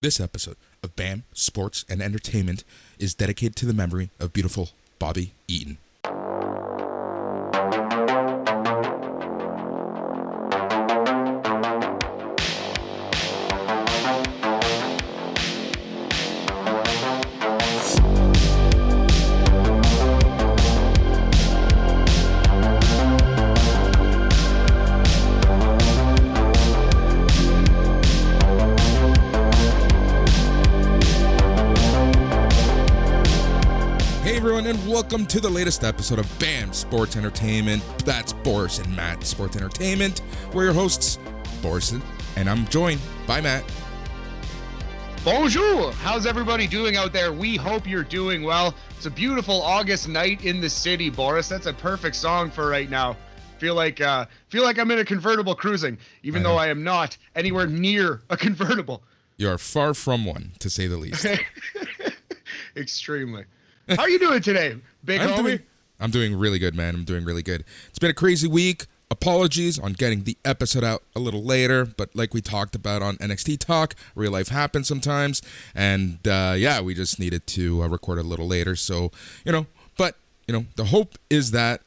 This episode of B.A.M. Sports and Entertainment is dedicated to the memory of beautiful Bobby Eaton. And welcome to the latest episode of B.A.M. Sports Entertainment. That's Boris and Matt Sports Entertainment. We're your hosts, Boris, and I'm joined by Matt. Bonjour! How's everybody doing out there? We hope you're doing well. It's a beautiful August night in the city, Boris. That's a perfect song for right now. Feel like I'm in a convertible cruising, even though I am not anywhere near a convertible. You are far from one, to say the least. Extremely. How are you doing today, big homie? I'm doing really good, man. I'm doing really good. It's been a crazy week. Apologies on getting the episode out a little later, but like we talked about on NXT Talk, real life happens sometimes, and we just needed to record a little later. So, but the hope is that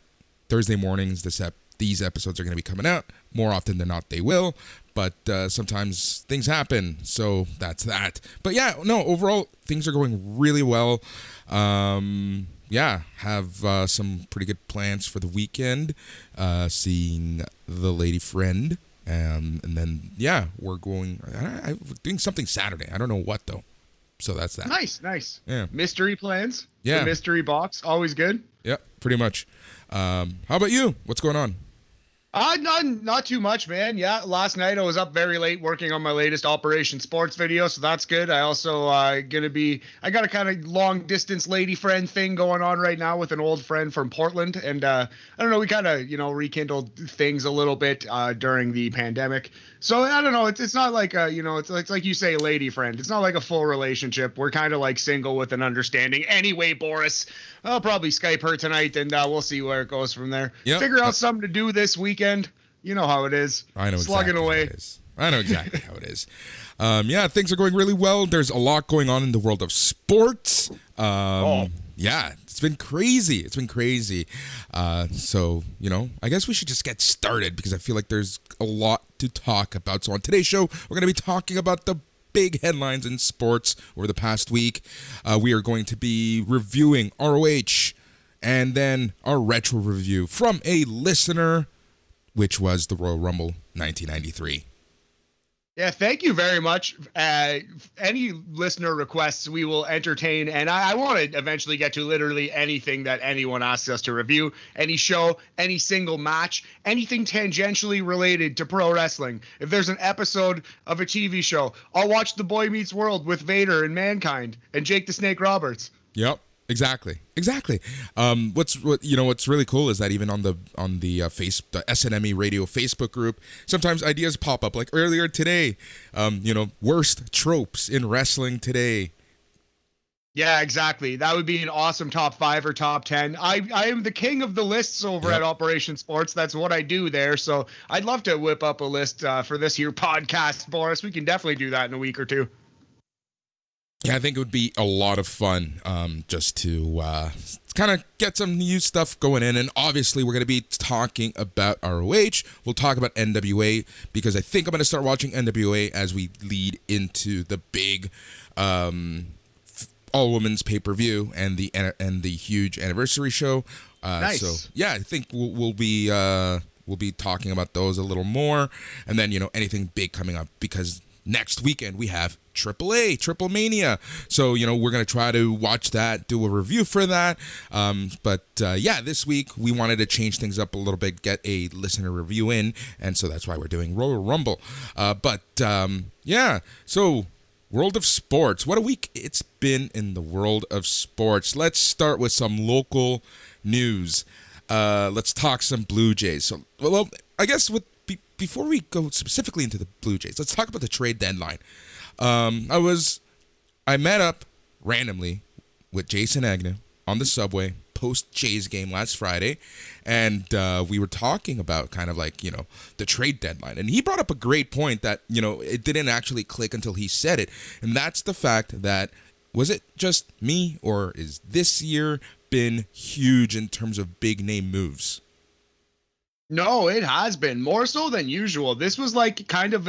Thursday mornings these episodes are going to be coming out. More often than not, they will. But sometimes things happen, so that's that. But overall, things are going really well. Have some pretty good plans for the weekend. Seeing the lady friend, and then we're going. We're doing something Saturday. I don't know what though. So that's that. Nice. Yeah. Mystery plans. Yeah. The mystery box, always good. Yeah, pretty much. How about you? What's going on? Not too much, man. Yeah, last night I was up very late working on my latest Operation Sports video, so that's good. I also I got a kind of long distance lady friend thing going on right now with an old friend from Portland, and I don't know, we kind of rekindled things a little bit during the pandemic. So I don't know, it's not like it's like you say, lady friend. It's not like a full relationship. We're kind of like single with an understanding. Anyway, Boris, I'll probably Skype her tonight, and we'll see where it goes from there. Yep. Figure out something to do this weekend. You know how it is. I know slugging exactly away. How it is. I know exactly how it is. Things are going really well. There's a lot going on in the world of sports. It's been crazy. I guess we should just get started because I feel like there's a lot to talk about. So on today's show, we're going to be talking about the big headlines in sports over the past week. We are going to be reviewing ROH and then our retro review from a listener, which was the Royal Rumble 1993. Yeah, thank you very much. Any listener requests we will entertain, and I want to eventually get to literally anything that anyone asks us to review, any show, any single match, anything tangentially related to pro wrestling. If there's an episode of a TV show, I'll watch The Boy Meets World with Vader and Mankind and Jake the Snake Roberts. Yep. Exactly. What's really cool is that even on the the SNME Radio Facebook group, sometimes ideas pop up. Like earlier today, worst tropes in wrestling today. Yeah, exactly. That would be an awesome top 5 or top 10. I am the king of the lists over at Operation Sports. That's what I do there. So I'd love to whip up a list for this here podcast, Boris. We can definitely do that in a week or two. Yeah, I think it would be a lot of fun just to kind of get some new stuff going in. And obviously, we're going to be talking about ROH. We'll talk about NWA because I think I'm going to start watching NWA as we lead into the big all-women's pay-per-view and the huge anniversary show. Nice. So, I think we'll be talking about those a little more. And then, anything big coming up because next weekend we have Triple Mania. So, we're going to try to watch that, do a review for that. This week we wanted to change things up a little bit, get a listener review in. And so that's why we're doing Royal Rumble. So world of sports. What a week it's been in the world of sports. Let's start with some local news. Let's talk some Blue Jays. So, I guess before we go specifically into the Blue Jays, let's talk about the trade deadline. I met up randomly with Jason Agnew on the subway post-Jays game last Friday, and we were talking about kind of like, the trade deadline. And he brought up a great point that, it didn't actually click until he said it. And that's the fact that, was it just me, or is this year been huge in terms of big name moves? No, it has been more so than usual. This was like kind of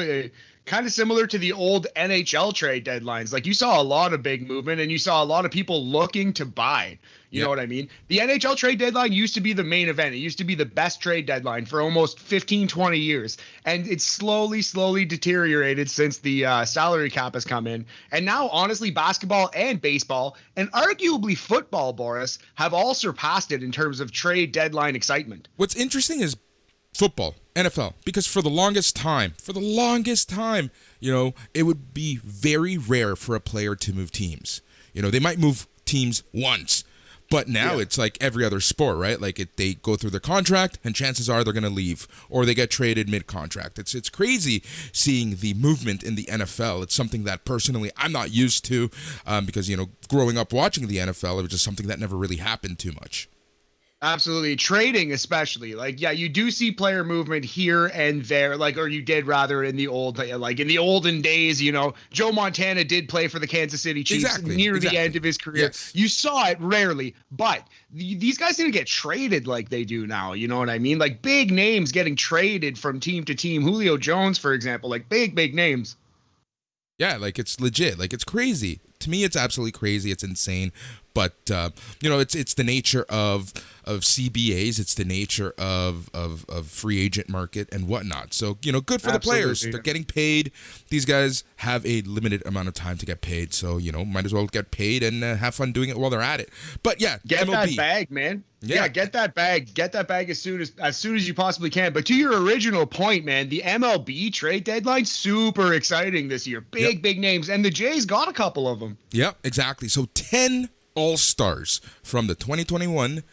similar to the old NHL trade deadlines. Like you saw a lot of big movement and you saw a lot of people looking to buy. You know what I mean? The NHL trade deadline used to be the main event. It used to be the best trade deadline for almost 15, 20 years. And it's slowly deteriorated since the salary cap has come in. And now, honestly, basketball and baseball and arguably football, Boris, have all surpassed it in terms of trade deadline excitement. What's interesting is football, NFL, because for the longest time, it would be very rare for a player to move teams. They might move teams once, but now it's like every other sport, right? Like they go through their contract and chances are they're going to leave or they get traded mid-contract. It's crazy seeing the movement in the NFL. It's something that personally I'm not used to because, growing up watching the NFL, it was just something that never really happened too much. Absolutely. Trading, especially. Like, yeah, you do see player movement here and there, or you did rather in the olden days, Joe Montana did play for the Kansas City Chiefs near the end of his career. Yes. You saw it rarely, but these guys didn't get traded like they do now. You know what I mean? Like big names getting traded from team to team. Julio Jones, for example, like big names. Yeah, like it's legit. Like it's crazy. To me, it's absolutely crazy. It's insane. But it's the nature of CBAs. It's the nature of free agent market and whatnot. So good for the players. They're getting paid. These guys have a limited amount of time to get paid. So might as well get paid and have fun doing it while they're at it. But yeah, get MLB. that bag, man. Yeah, get that bag. Get that bag as soon as you possibly can. But to your original point, man, the MLB trade deadline super exciting this year. Big names, and the Jays got a couple of them. Yep, exactly. So 10 All-Stars from the 2021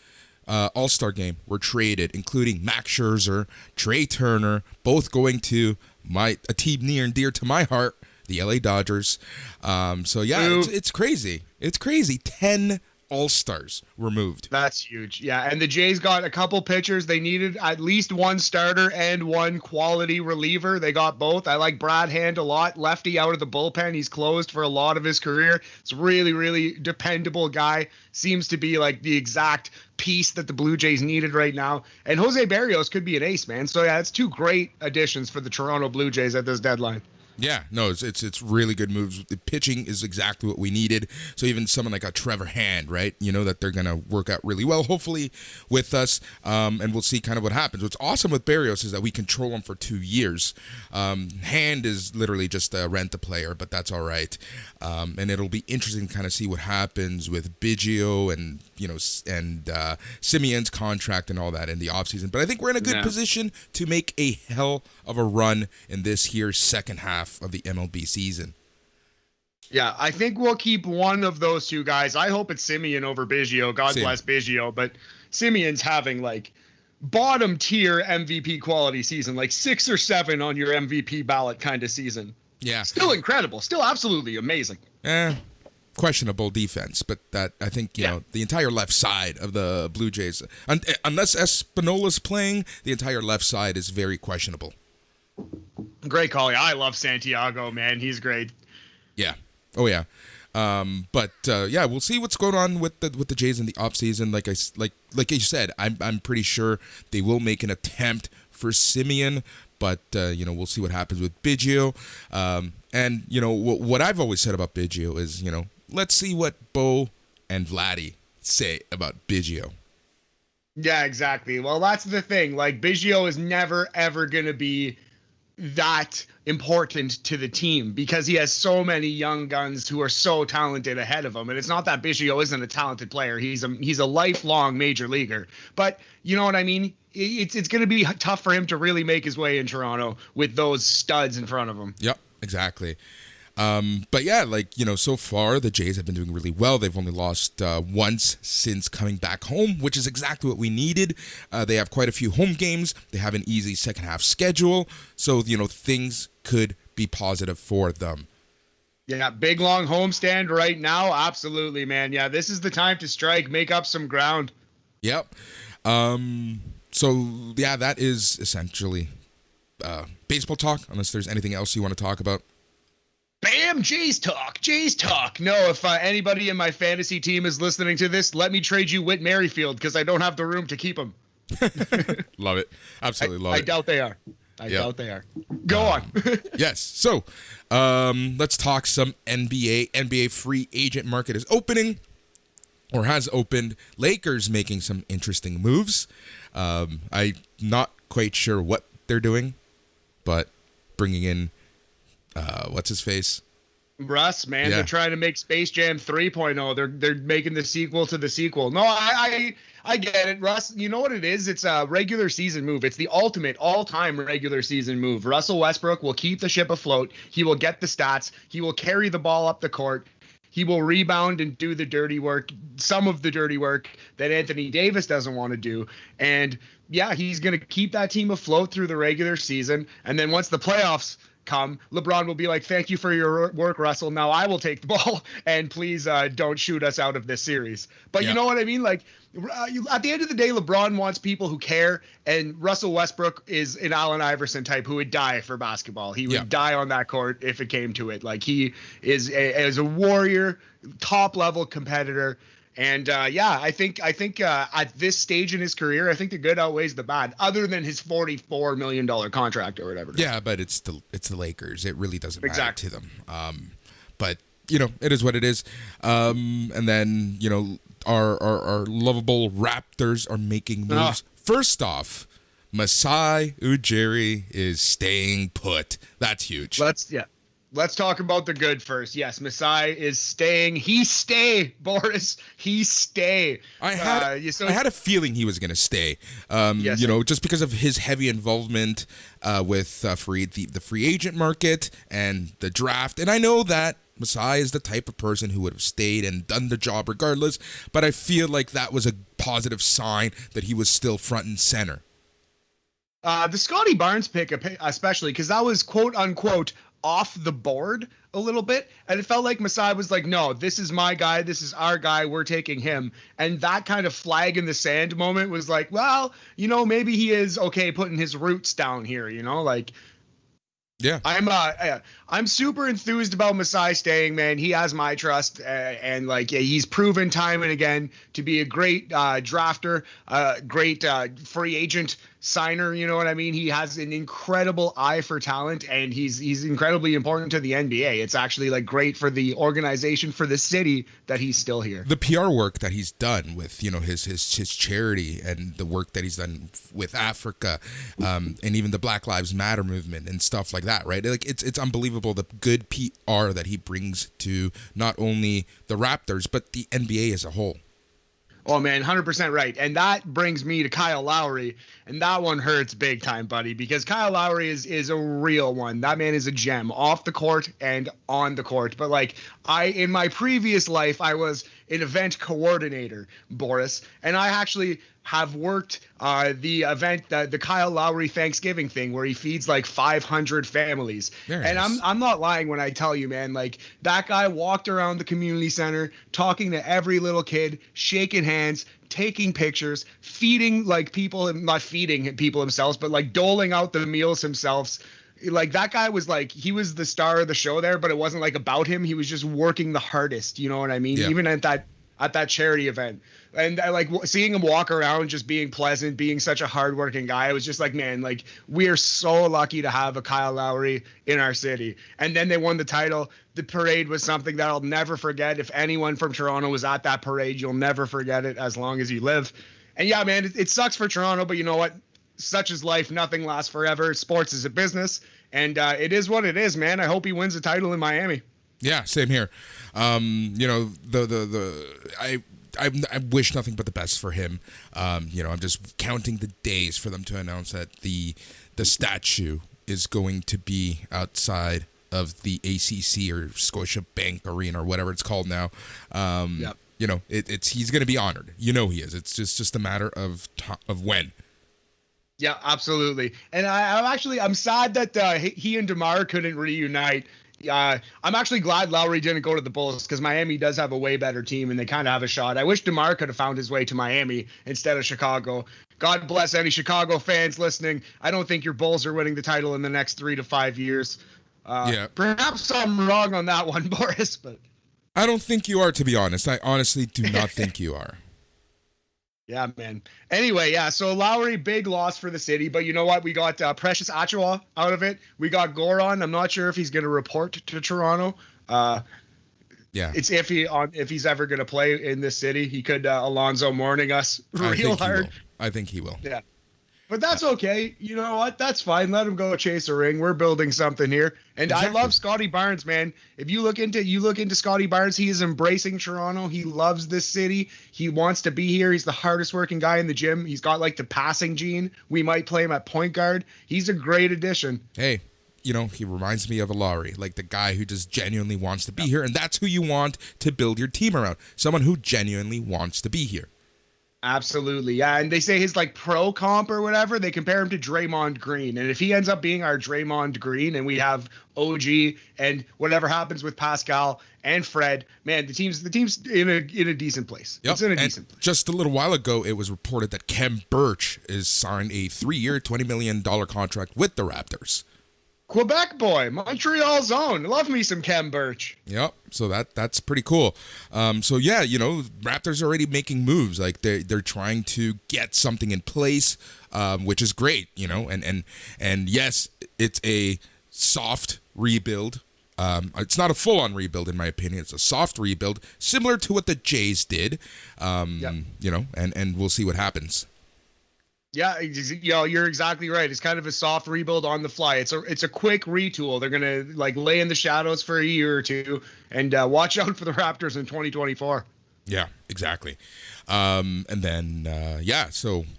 All-Star game were traded, including Max Scherzer, Trey Turner, both going to a team near and dear to my heart, the LA Dodgers. So yeah, it's crazy. It's crazy. 10 All-Stars were moved. That's huge. Yeah, and the Jays got a couple pitchers. They needed at least one starter and one quality reliever. They got both. I like Brad Hand a lot. Lefty out of the bullpen. He's closed for a lot of his career. It's a really dependable guy. Seems to be like the exact piece that the Blue Jays needed right now. And Jose Barrios could be an ace, man. So yeah, it's two great additions for the Toronto Blue Jays at this deadline. Yeah, no, it's really good moves. The pitching is exactly what we needed. So even someone like a Trevor Hand, right? That they're going to work out really well, hopefully, with us. And we'll see kind of what happens. What's awesome with Barrios is that we control him for 2 years. Hand is literally just a rent-a-player, but that's all right. And it'll be interesting to kind of see what happens with Biggio and Simeon's contract and all that in the offseason. But I think we're in a good position to make a hell of a run in this here second half of the MLB season. Yeah, I think we'll keep one of those two guys. I hope it's Simeon over Biggio. God bless Biggio, but Simeon's having like bottom tier MVP quality season, like 6 or 7 on your MVP ballot kind of season. Yeah. Still incredible. Still absolutely amazing. Questionable defense, but that I think, the entire left side of the Blue Jays, unless Espinola's playing, the entire left side is very questionable. Great call. Yeah, I love Santiago, man. He's great. Yeah. Oh yeah. But we'll see what's going on with the Jays in the offseason. Like you said, I'm pretty sure they will make an attempt for Simeon, but we'll see what happens with Biggio. And what I've always said about Biggio is, let's see what Bo and Vladdy say about Biggio. Yeah, exactly. Well, that's the thing. Like Biggio is never ever going to be that important to the team because he has so many young guns who are so talented ahead of him. And it's not that Biggio isn't a talented player. He's a lifelong major leaguer. But you know what I mean? It's going to be tough for him to really make his way in Toronto with those studs in front of him. Yep, exactly. But yeah, so far the Jays have been doing really well. They've only lost once since coming back home, which is exactly what we needed. They have quite a few home games. They have an easy second half schedule. So, things could be positive for them. Yeah, big long homestand right now. Absolutely, man. Yeah, this is the time to strike, make up some ground. Yep. So yeah, that is essentially baseball talk. Unless there's anything else you want to talk about. Bam, Jays talk, Jays talk. No, if anybody in my fantasy team is listening to this, let me trade you Whit Merrifield because I don't have the room to keep him. Love it. Absolutely love I it. doubt they are. I doubt they are. Go on. Yes. So let's talk some NBA. NBA free agent market is opening or has opened. Lakers making some interesting moves. I'm not quite sure what they're doing, but bringing in what's his face? Russ, man, Yeah. they're trying to make Space Jam 3.0. They're making the sequel to the sequel. No, I get it, Russ. You know what it is? It's a regular season move. It's the ultimate all-time regular season move. Russell Westbrook will keep the ship afloat. He will get the stats. He will carry the ball up the court. He will rebound and do the dirty work, some of the dirty work that Anthony Davis doesn't want to do. And yeah, he's going to keep that team afloat through the regular season. And then once the playoffs come, LeBron will be like, thank you for your work, Russell. Now I will take the ball and please don't shoot us out of this series. But you know what I mean? Like at the end of the day, LeBron wants people who care, and Russell Westbrook is an Allen Iverson type who would die for basketball. He would die on that court if it came to it. Like he is a warrior, top level competitor. And I think at this stage in his career, I think the good outweighs the bad, other than his $44 million contract or whatever. Yeah, but it's the Lakers. It really doesn't matter to them. But it is what it is. And then our lovable Raptors are making moves. First off, Masai Ujiri is staying put. That's huge. Let's talk about the good first. Yes, Masai is staying. He stay, Boris. He stay. I had a feeling he was going to stay. Just because of his heavy involvement with the free agent market and the draft. And I know that Masai is the type of person who would have stayed and done the job regardless, but I feel like that was a positive sign that he was still front and center. The Scotty Barnes pick, especially, because that was quote unquote off the board a little bit, and it felt like Masai was like, no, this is my guy, this is our guy, we're taking him. And that kind of flag in the sand moment was like, well, maybe he is okay putting his roots down here, like. Yeah, I'm super enthused about Masai staying, man. He has my trust, and he's proven time and again to be a great drafter, great free agent signer. You know what I mean? He has an incredible eye for talent, and he's incredibly important to the NBA. It's actually great for the organization, for the city, that he's still here. The PR work that he's done with his charity and the work that he's done with Africa, and even the Black Lives Matter movement and stuff like that, right? It's unbelievable the good PR that he brings to not only the Raptors but the NBA as a whole. Oh, man, 100% right. And that brings me to Kyle Lowry. And that one hurts big time, buddy, because Kyle Lowry is a real one. That man is a gem off the court and on the court. But in my previous life, I was an event coordinator, Boris, and I actually have worked the event, the Kyle Lowry Thanksgiving thing, where he feeds 500 families. And I'm not lying when I tell you, man, that guy walked around the community center talking to every little kid, shaking hands, taking pictures, feeding people, not feeding people themselves, but doling out the meals himself. That guy was he was the star of the show there, but it wasn't about him. He was just working the hardest. You know what I mean? Yeah. Even at that charity event. And I seeing him walk around, just being pleasant, being such a hardworking guy. I was just man, we are so lucky to have a Kyle Lowry in our city. And then they won the title. The parade was something that I'll never forget. If anyone from Toronto was at that parade, you'll never forget it as long as you live. And yeah, man, it sucks for Toronto, but you know what? Such is life. Nothing lasts forever. Sports is a business, and it is what it is, man. I hope he wins the title in Miami. Yeah, same here. I wish nothing but the best for him. I'm just counting the days for them to announce that the statue is going to be outside of the ACC or Scotiabank Arena or whatever it's called now. Yep. He's going to be honored. He is. It's just a matter of when. Yeah, absolutely. And I'm sad that he and DeMar couldn't reunite. I'm actually glad Lowry didn't go to the Bulls because Miami does have a way better team and they kind of have a shot. I wish DeMar could have found his way to Miami instead of Chicago. God bless any Chicago fans listening. I don't think your Bulls are winning the title in the next 3 to 5 years. Perhaps I'm wrong on that one, Boris, but I don't think you are, to be honest. I honestly do not think you are. Yeah, man. Anyway, yeah, so Lowry, big loss for the city, but you know what? We got Precious Achiuwa out of it. We got Goron. I'm not sure if he's going to report to Toronto. It's iffy on if he's ever going to play in this city. He could Alonzo Mourning us real hard. I think he will. Yeah. But that's okay. You know what? That's fine. Let him go chase a ring. We're building something here. And exactly. I love Scotty Barnes, man. If you look into Scotty Barnes, he is embracing Toronto. He loves this city. He wants to be here. He's the hardest working guy in the gym. He's got like the passing gene. We might play him at point guard. He's a great addition. Hey, he reminds me of a Lowry, like the guy who just genuinely wants to be here. And that's who you want to build your team around. Someone who genuinely wants to be here. Absolutely, yeah. And they say his like pro comp or whatever, they compare him to Draymond Green. And if he ends up being our Draymond Green and we have OG and whatever happens with Pascal and Fred, man, the team's in a decent place. Yep. It's in a decent place. Just a little while ago, it was reported that Khem Birch is signed a 3-year, $20 million contract with the Raptors. Quebec boy, Montreal's own. Love me some Khem Birch. Yep. So that's pretty cool. Raptors are already making moves. Like they're trying to get something in place, which is great. And yes, it's a soft rebuild. It's not a full-on rebuild in my opinion. It's a soft rebuild, similar to what the Jays did. And we'll see what happens. Yeah, you're exactly right. It's kind of a soft rebuild on the fly. It's a quick retool. They're gonna like lay in the shadows for a year or two, and watch out for the Raptors in 2024. Yeah, exactly. So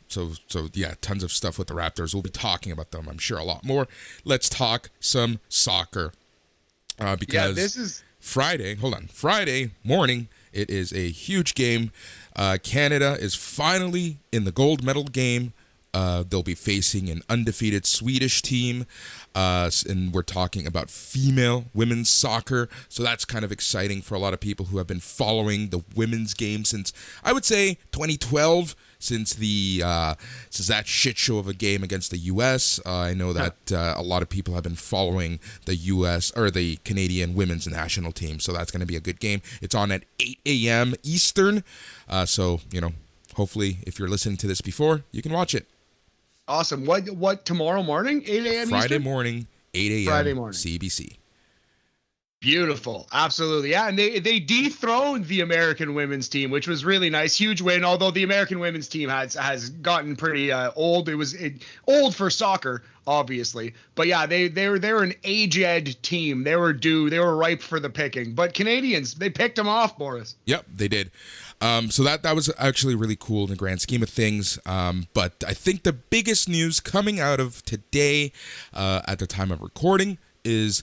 tons of stuff with the Raptors. We'll be talking about them, I'm sure, a lot more. Let's talk some soccer. Because this is Friday. Hold on, Friday morning. It is a huge game. Canada is finally in the gold medal game. They'll be facing an undefeated Swedish team, and we're talking about women's soccer. So that's kind of exciting for a lot of people who have been following the women's game since, I would say, 2012. Since that shit show of a game against the U.S., I know that a lot of people have been following the U.S. or the Canadian women's national team. So that's going to be a good game. It's on at 8 a.m. Eastern. Hopefully, if you're listening to this before, you can watch it. Awesome. What tomorrow morning? 8 a.m. Friday Eastern? morning, 8 a.m. Friday morning. CBC. Beautiful. Absolutely. Yeah, and they dethroned the American women's team, which was really nice. Huge win, although the American women's team has gotten pretty old. It was old for soccer, obviously. But yeah, they were an aged team. They were ripe for the picking. But Canadians, they picked them off, Boris. Yep, they did. So that was actually really cool in the grand scheme of things. But I think the biggest news coming out of today at the time of recording is,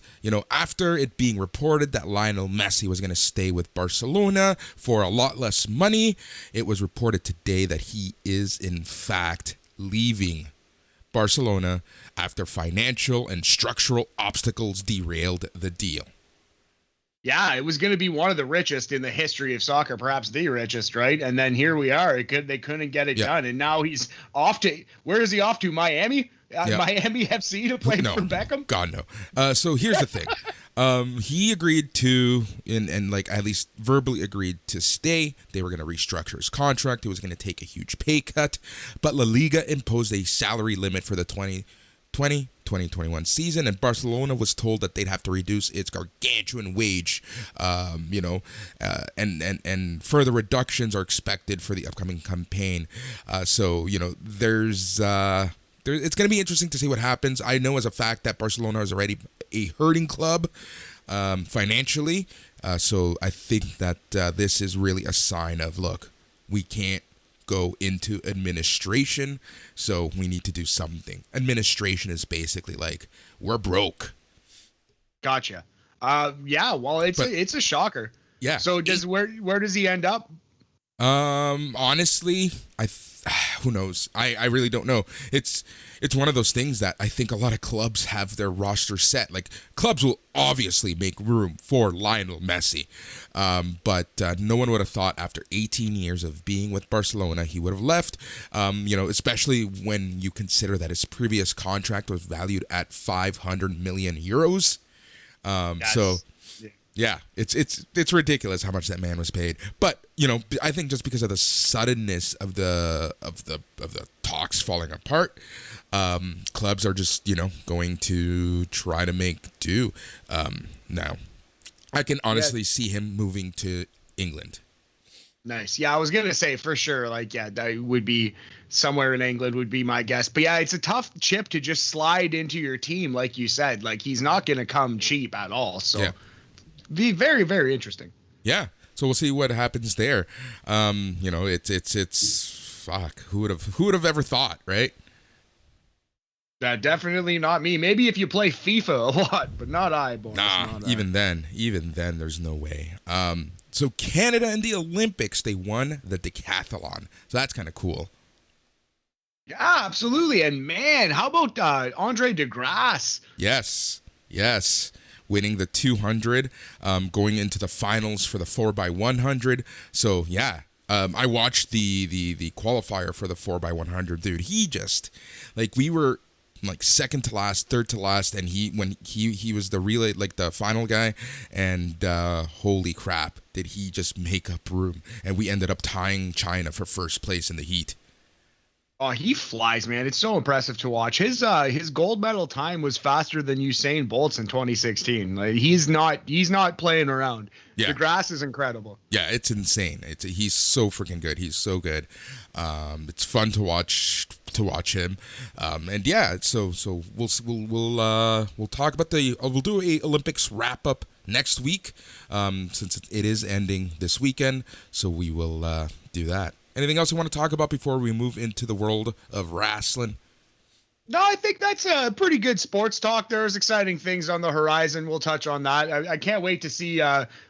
after it being reported that Lionel Messi was going to stay with Barcelona for a lot less money, it was reported today that he is in fact leaving Barcelona after financial and structural obstacles derailed the deal. Yeah, it was going to be one of the richest in the history of soccer, perhaps the richest, right? And then here we are. They couldn't get it done, and now he's off to. Where is he off to? Miami? Miami FC to play for Beckham? God, no. So here's the thing. He agreed to, and like at least verbally agreed to stay. They were going to restructure his contract. He was going to take a huge pay cut. But La Liga imposed a salary limit for the 2020-2021 season, and Barcelona was told that they'd have to reduce its gargantuan wage, and further reductions are expected for the upcoming campaign. It's going to be interesting to see what happens. I know as a fact that Barcelona is already a hurting club financially. So I think that this is really a sign of, look, we can't go into administration, so we need to do something. Administration is basically like, we're broke. Gotcha. It's a shocker. Yeah. So where does he end up? Honestly, who knows? I really don't know. It's one of those things that I think a lot of clubs have their roster set. Like clubs will obviously make room for Lionel Messi, but no one would have thought after 18 years of being with Barcelona he would have left. Especially when you consider that his previous contract was valued at 500 million euros. So. Yeah, it's ridiculous how much that man was paid. But I think just because of the suddenness of the talks falling apart, clubs are just going to try to make do. Now, I can honestly see him moving to England. Nice. Yeah, I was gonna say for sure. Like, yeah, that would be somewhere in England would be my guess. But yeah, it's a tough chip to just slide into your team, like you said. Like he's not gonna come cheap at all. So. Yeah. Be very, very interesting. Yeah. So we'll see what happens there. It's fuck. Who would have ever thought, right? Definitely not me. Maybe if you play FIFA a lot, but not I, boys. Nah, even then, there's no way. So Canada in the Olympics, they won the decathlon. So that's kind of cool. Yeah, absolutely. And man, how about Andre DeGrasse? Yes. Winning the 200, going into the finals for the 4x100. So yeah, I watched the qualifier for the 4x100. Dude, he just we were like second to last, third to last, and he was the relay, like the final guy, and holy crap, did he just make up room? And we ended up tying China for first place in the heat. Oh, he flies, man. It's so impressive to watch. His gold medal time was faster than Usain Bolt's in 2016. Like, he's not playing around. Yeah. DeGrasse is incredible. Yeah, it's insane. He's so freaking good. He's so good. It's fun to watch him. And yeah, so we'll talk about we'll do a Olympics wrap up next week, since it is ending this weekend. So we will do that. Anything else you want to talk about before we move into the world of wrestling? No, I think that's a pretty good sports talk. There's exciting things on the horizon. We'll touch on that. I can't wait to see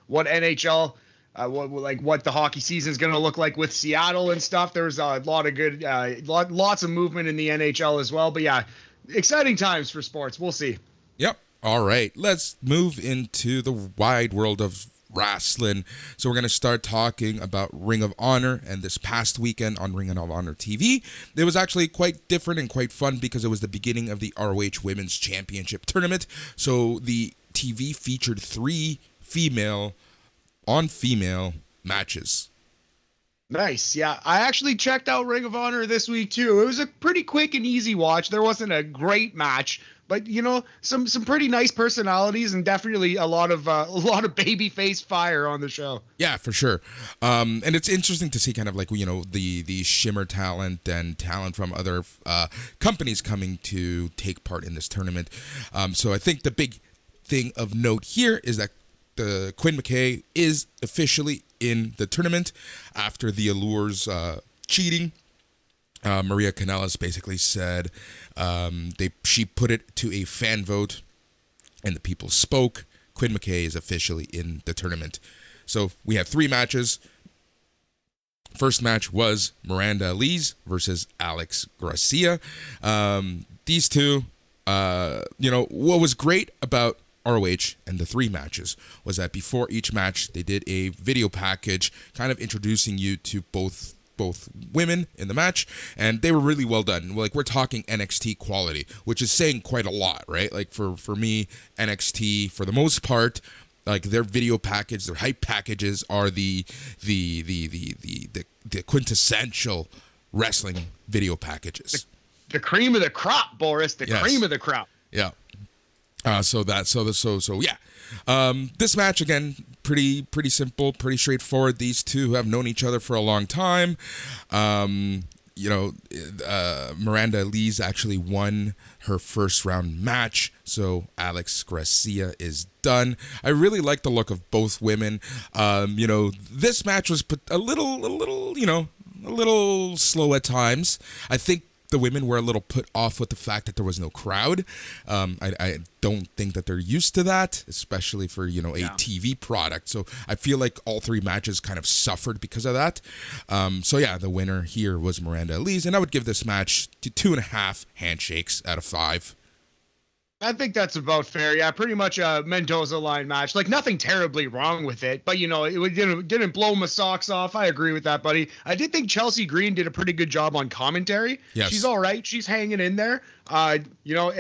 what NHL, what the hockey season is going to look like with Seattle and stuff. There's a lot of good, lots of movement in the NHL as well. But yeah, exciting times for sports. We'll see. Yep. All right. Let's move into the wide world of wrestling. So we're going to start talking about Ring of Honor, and this past weekend on Ring of Honor TV, it was actually quite different and quite fun because it was the beginning of the ROH Women's Championship Tournament. So the TV featured 3 female matches. Nice. Yeah, I actually checked out Ring of Honor this week too. It was a pretty quick and easy watch. There wasn't a great match, but some pretty nice personalities and definitely a lot of babyface fire on the show. Yeah, for sure. And it's interesting to see kind of like the shimmer talent and talent from other companies coming to take part in this tournament. So I think the big thing of note here is that Quinn McKay is officially in the tournament after the Allures cheating. Maria Kanellis basically said she put it to a fan vote, and the people spoke. Quinn McKay is officially in the tournament. So we have 3 matches. First match was Miranda Lees versus Alex Garcia. These two, what was great about ROH and the 3 matches was that before each match they did a video package kind of introducing you to both women in the match, and they were really well done. Like, we're talking NXT quality, which is saying quite a lot, right? Like for me, NXT for the most part, like their video package, their hype packages are the quintessential wrestling video packages. The cream of the crop, Boris. Yes. Cream of the crop. Yeah. So yeah. This match, again, pretty simple, pretty straightforward. These two have known each other for a long time. Miranda Lees actually won her first round match, so Alex Garcia is done. I really like the look of both women. This match was a little slow at times. I think the women were a little put off with the fact that there was no crowd. I don't think that they're used to that, especially for, a TV product. So I feel like all three matches kind of suffered because of that. The winner here was Miranda Elise, and I would give this match to 2.5 handshakes out of 5. I think that's about fair. Yeah, pretty much a Mendoza line match. Like, nothing terribly wrong with it, but it didn't blow my socks off. I agree with that, buddy. I did think Chelsea Green did a pretty good job on commentary. Yes. She's all right. She's hanging in there. And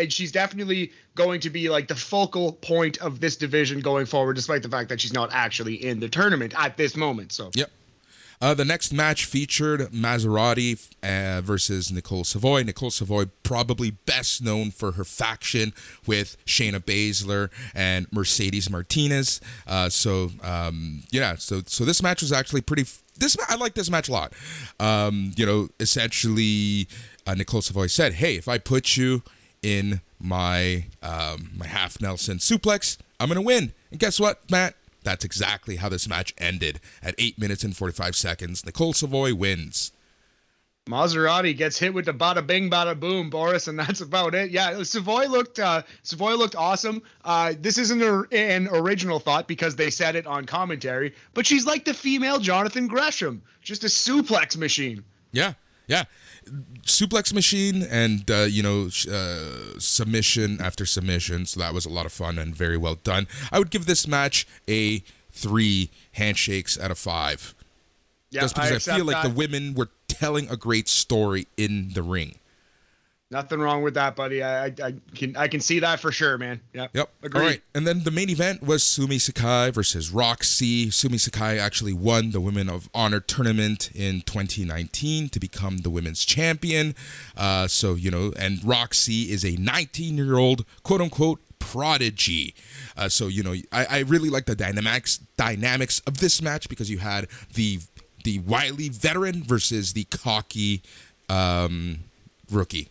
she's definitely going to be like the focal point of this division going forward, despite the fact that she's not actually in the tournament at this moment. So. Yep. The next match featured Maserati versus Nicole Savoy. Nicole Savoy, probably best known for her faction with Shayna Baszler and Mercedes Martinez. So this match was actually I like this match a lot. Essentially, Nicole Savoy said, "Hey, if I put you in my half Nelson suplex, I'm gonna win." And guess what, Matt? That's exactly how this match ended. At 8 minutes and 45 seconds, Nicole Savoy wins. Maserati gets hit with the bada bing, bada boom, Boris, and that's about it. Yeah, Savoy looked awesome. This isn't an original thought because they said it on commentary, but she's like the female Jonathan Gresham, just a suplex machine. Yeah. Suplex machine and submission after submission, so that was a lot of fun and very well done. I would give this match a 3 handshakes out of 5. Yeah, just because I feel like the women were telling a great story in the ring. Nothing wrong with that, buddy. I can see that for sure, man. Yep. Agreed. All right. And then the main event was Sumi Sakai versus Roxy. Sumi Sakai actually won the Women of Honor tournament in 2019 to become the women's champion. And Roxy is a 19-year-old, quote unquote, prodigy. I really like the dynamics of this match because you had the wily veteran versus the cocky rookie.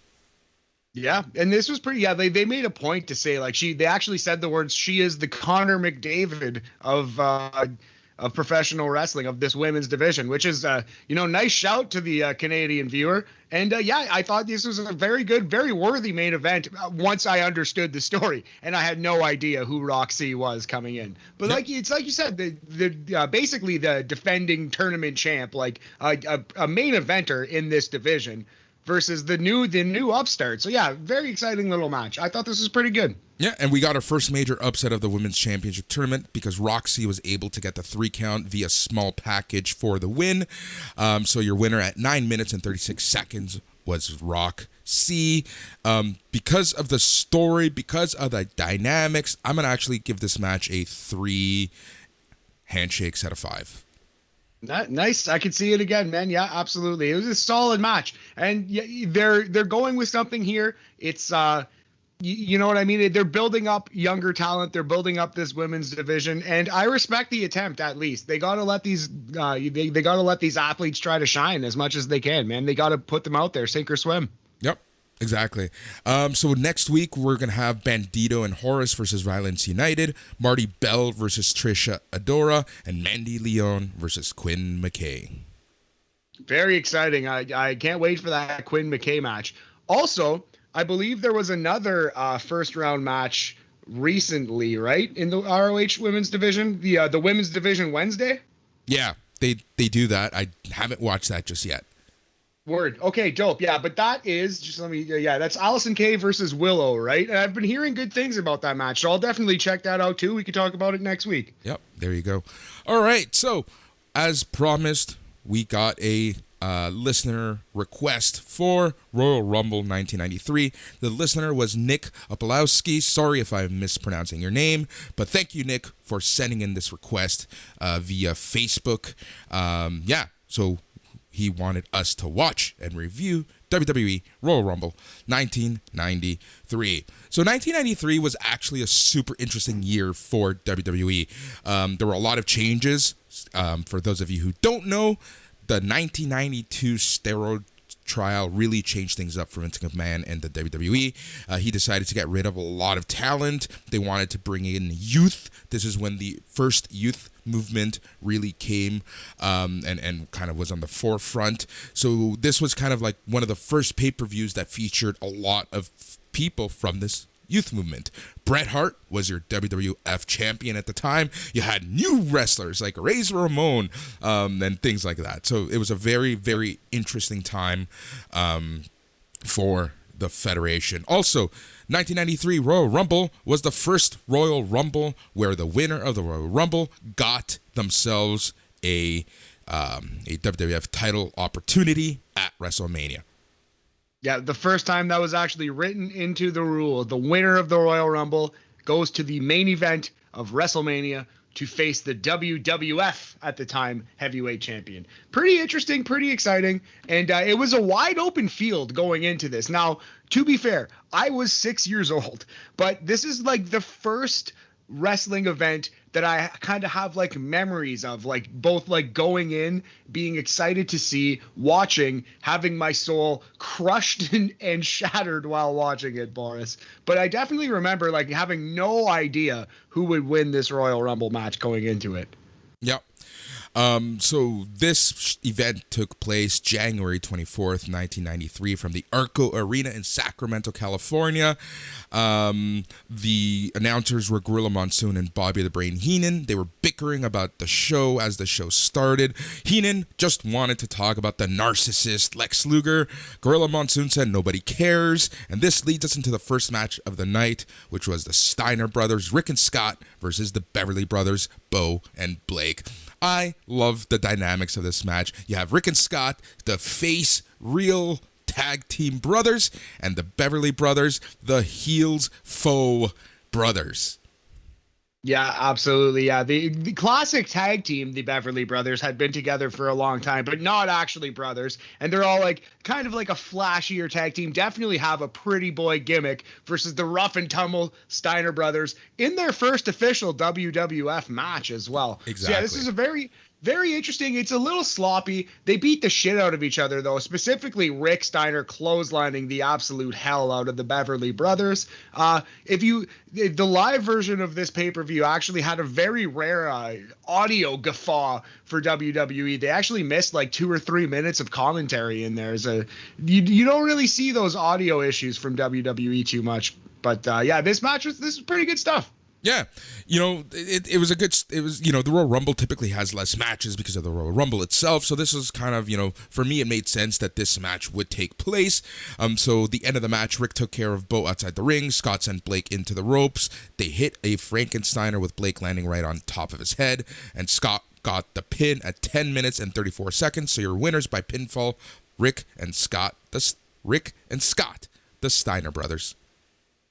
Yeah, and this was pretty. Yeah, they made a point to say like they actually said the words. She is the Connor McDavid of professional wrestling, of this women's division, which is nice shout to the Canadian viewer. And I thought this was a very good, very worthy main event once I understood the story, and I had no idea who Roxy was coming in. But like you said, the basically the defending tournament champ, like a main eventer in this division versus the new upstart. So yeah, very exciting little match. I thought this was pretty good. Yeah, and we got our first major upset of the Women's Championship Tournament because Roxy was able to get the 3 count via small package for the win. So your winner at 9 minutes and 36 seconds was Roxy. Because of the story, because of the dynamics, I'm going to actually give this match a 3 handshakes out of 5. Nice. I can see it again, man. Yeah, absolutely. It was a solid match, and they're going with something here. It's you know what I mean? They're building up younger talent. They're building up this women's division, and I respect the attempt. At least they got to let these they got to let these athletes try to shine as much as they can, man. They got to put them out there, sink or swim. Yep. Exactly. So next week, we're going to have Bandito and Horace versus Violence United, Marty Bell versus Trisha Adora, and Mandy Leon versus Quinn McKay. Very exciting. I can't wait for that Quinn McKay match. Also, I believe there was another first round match recently, right? In the ROH women's division, the women's division Wednesday? Yeah, they do that. I haven't watched that just yet. Word. Okay, dope. Yeah, but that is that's Allison Kay versus Willow, right? And I've been hearing good things about that match, so I'll definitely check that out too. We can talk about it next week. Yep, there you go. All right, so as promised, we got a listener request for Royal Rumble 1993. The listener was Nick Opolowski. Sorry if I'm mispronouncing your name, but thank you, Nick, for sending in this request via Facebook. So he wanted us to watch and review WWE Royal Rumble 1993. So 1993 was actually a super interesting year for WWE. There were a lot of changes. For those of you who don't know, the 1992 steroid trial really changed things up for Vince McMahon and the WWE. He decided to get rid of a lot of talent. They wanted to bring in youth. This is when the first youth movement really came and kind of was on the forefront. So this was kind of like one of the first pay-per-views that featured a lot of people from this youth movement. Bret Hart was your WWF champion at the time. You had new wrestlers like Razor Ramon and things like that. So it was a very, very interesting time for the Federation. Also, 1993 Royal Rumble was the first Royal Rumble where the winner of the Royal Rumble got themselves a WWF title opportunity at WrestleMania. Yeah, the first time that was actually written into the rule. The winner of the Royal Rumble goes to the main event of WrestleMania to face the WWF at the time heavyweight champion. Pretty interesting, pretty exciting, and it was a wide open field going into this. Now, to be fair, I was 6 years old, but this is like the first wrestling event that I kind of have like memories of, like both like going in, being excited to see, watching, having my soul crushed and shattered while watching it, Boris. But I definitely remember like having no idea who would win this Royal Rumble match going into it. Yep. So this event took place January 24th, 1993 from the Arco Arena in Sacramento, California. The announcers were Gorilla Monsoon and Bobby the Brain Heenan. They were bickering about the show as the show started. Heenan just wanted to talk about the narcissist Lex Luger. Gorilla Monsoon said nobody cares. And this leads us into the first match of the night, which was the Steiner brothers, Rick and Scott, versus the Beverly brothers, Bo and Blake. I love the dynamics of this match. You have Rick and Scott, the face real tag team brothers, and the Beverly brothers, the heels faux brothers. Yeah, absolutely. Yeah, the classic tag team, the Beverly brothers, had been together for a long time, but not actually brothers. And they're all like kind of like a flashier tag team. Definitely have a pretty boy gimmick versus the rough and tumble Steiner brothers in their first official WWF match as well. Exactly. So yeah, this is a very interesting. It's a little sloppy. They beat the shit out of each other, though, specifically Rick Steiner clotheslining the absolute hell out of the Beverly brothers. The live version of this pay-per-view actually had a very rare audio guffaw for WWE. They actually missed like 2 or 3 minutes of commentary in there. You don't really see those audio issues from WWE too much. But yeah, this is pretty good stuff. Yeah, it was the Royal Rumble typically has less matches because of the Royal Rumble itself. So this was kind of, for me, it made sense that this match would take place. So the end of the match, Rick took care of Bo outside the ring. Scott sent Blake into the ropes. They hit a Frankensteiner with Blake landing right on top of his head. And Scott got the pin at 10 minutes and 34 seconds. So your winners by pinfall, Rick and Scott, the Steiner brothers.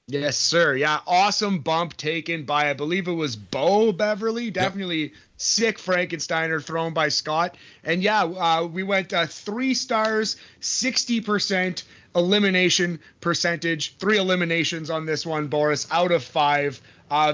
Yes, sir. Yeah, awesome bump taken by, I believe it was Bo Beverly. Definitely sick Frankensteiner thrown by Scott. And yeah, we went 3 stars, 60% elimination percentage. 3 eliminations on this one, Boris, out of 5.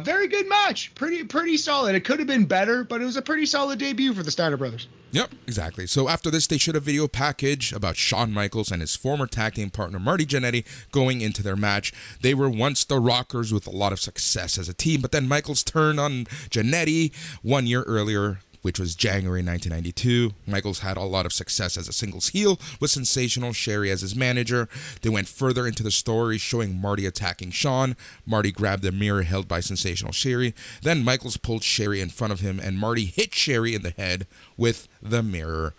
Very good match. Pretty solid. It could have been better, but it was a pretty solid debut for the Steiner brothers. Yep, exactly. So after this, they showed a video package about Shawn Michaels and his former tag team partner Marty Jannetty going into their match. They were once the Rockers with a lot of success as a team, but then Michaels turned on Jannetty 1 year earlier, which was January 1992. Michaels had a lot of success as a singles heel with Sensational Sherry as his manager. They went further into the story, showing Marty attacking Shawn. Marty grabbed the mirror held by Sensational Sherry. Then Michaels pulled Sherry in front of him, and Marty hit Sherry in the head with the mirror.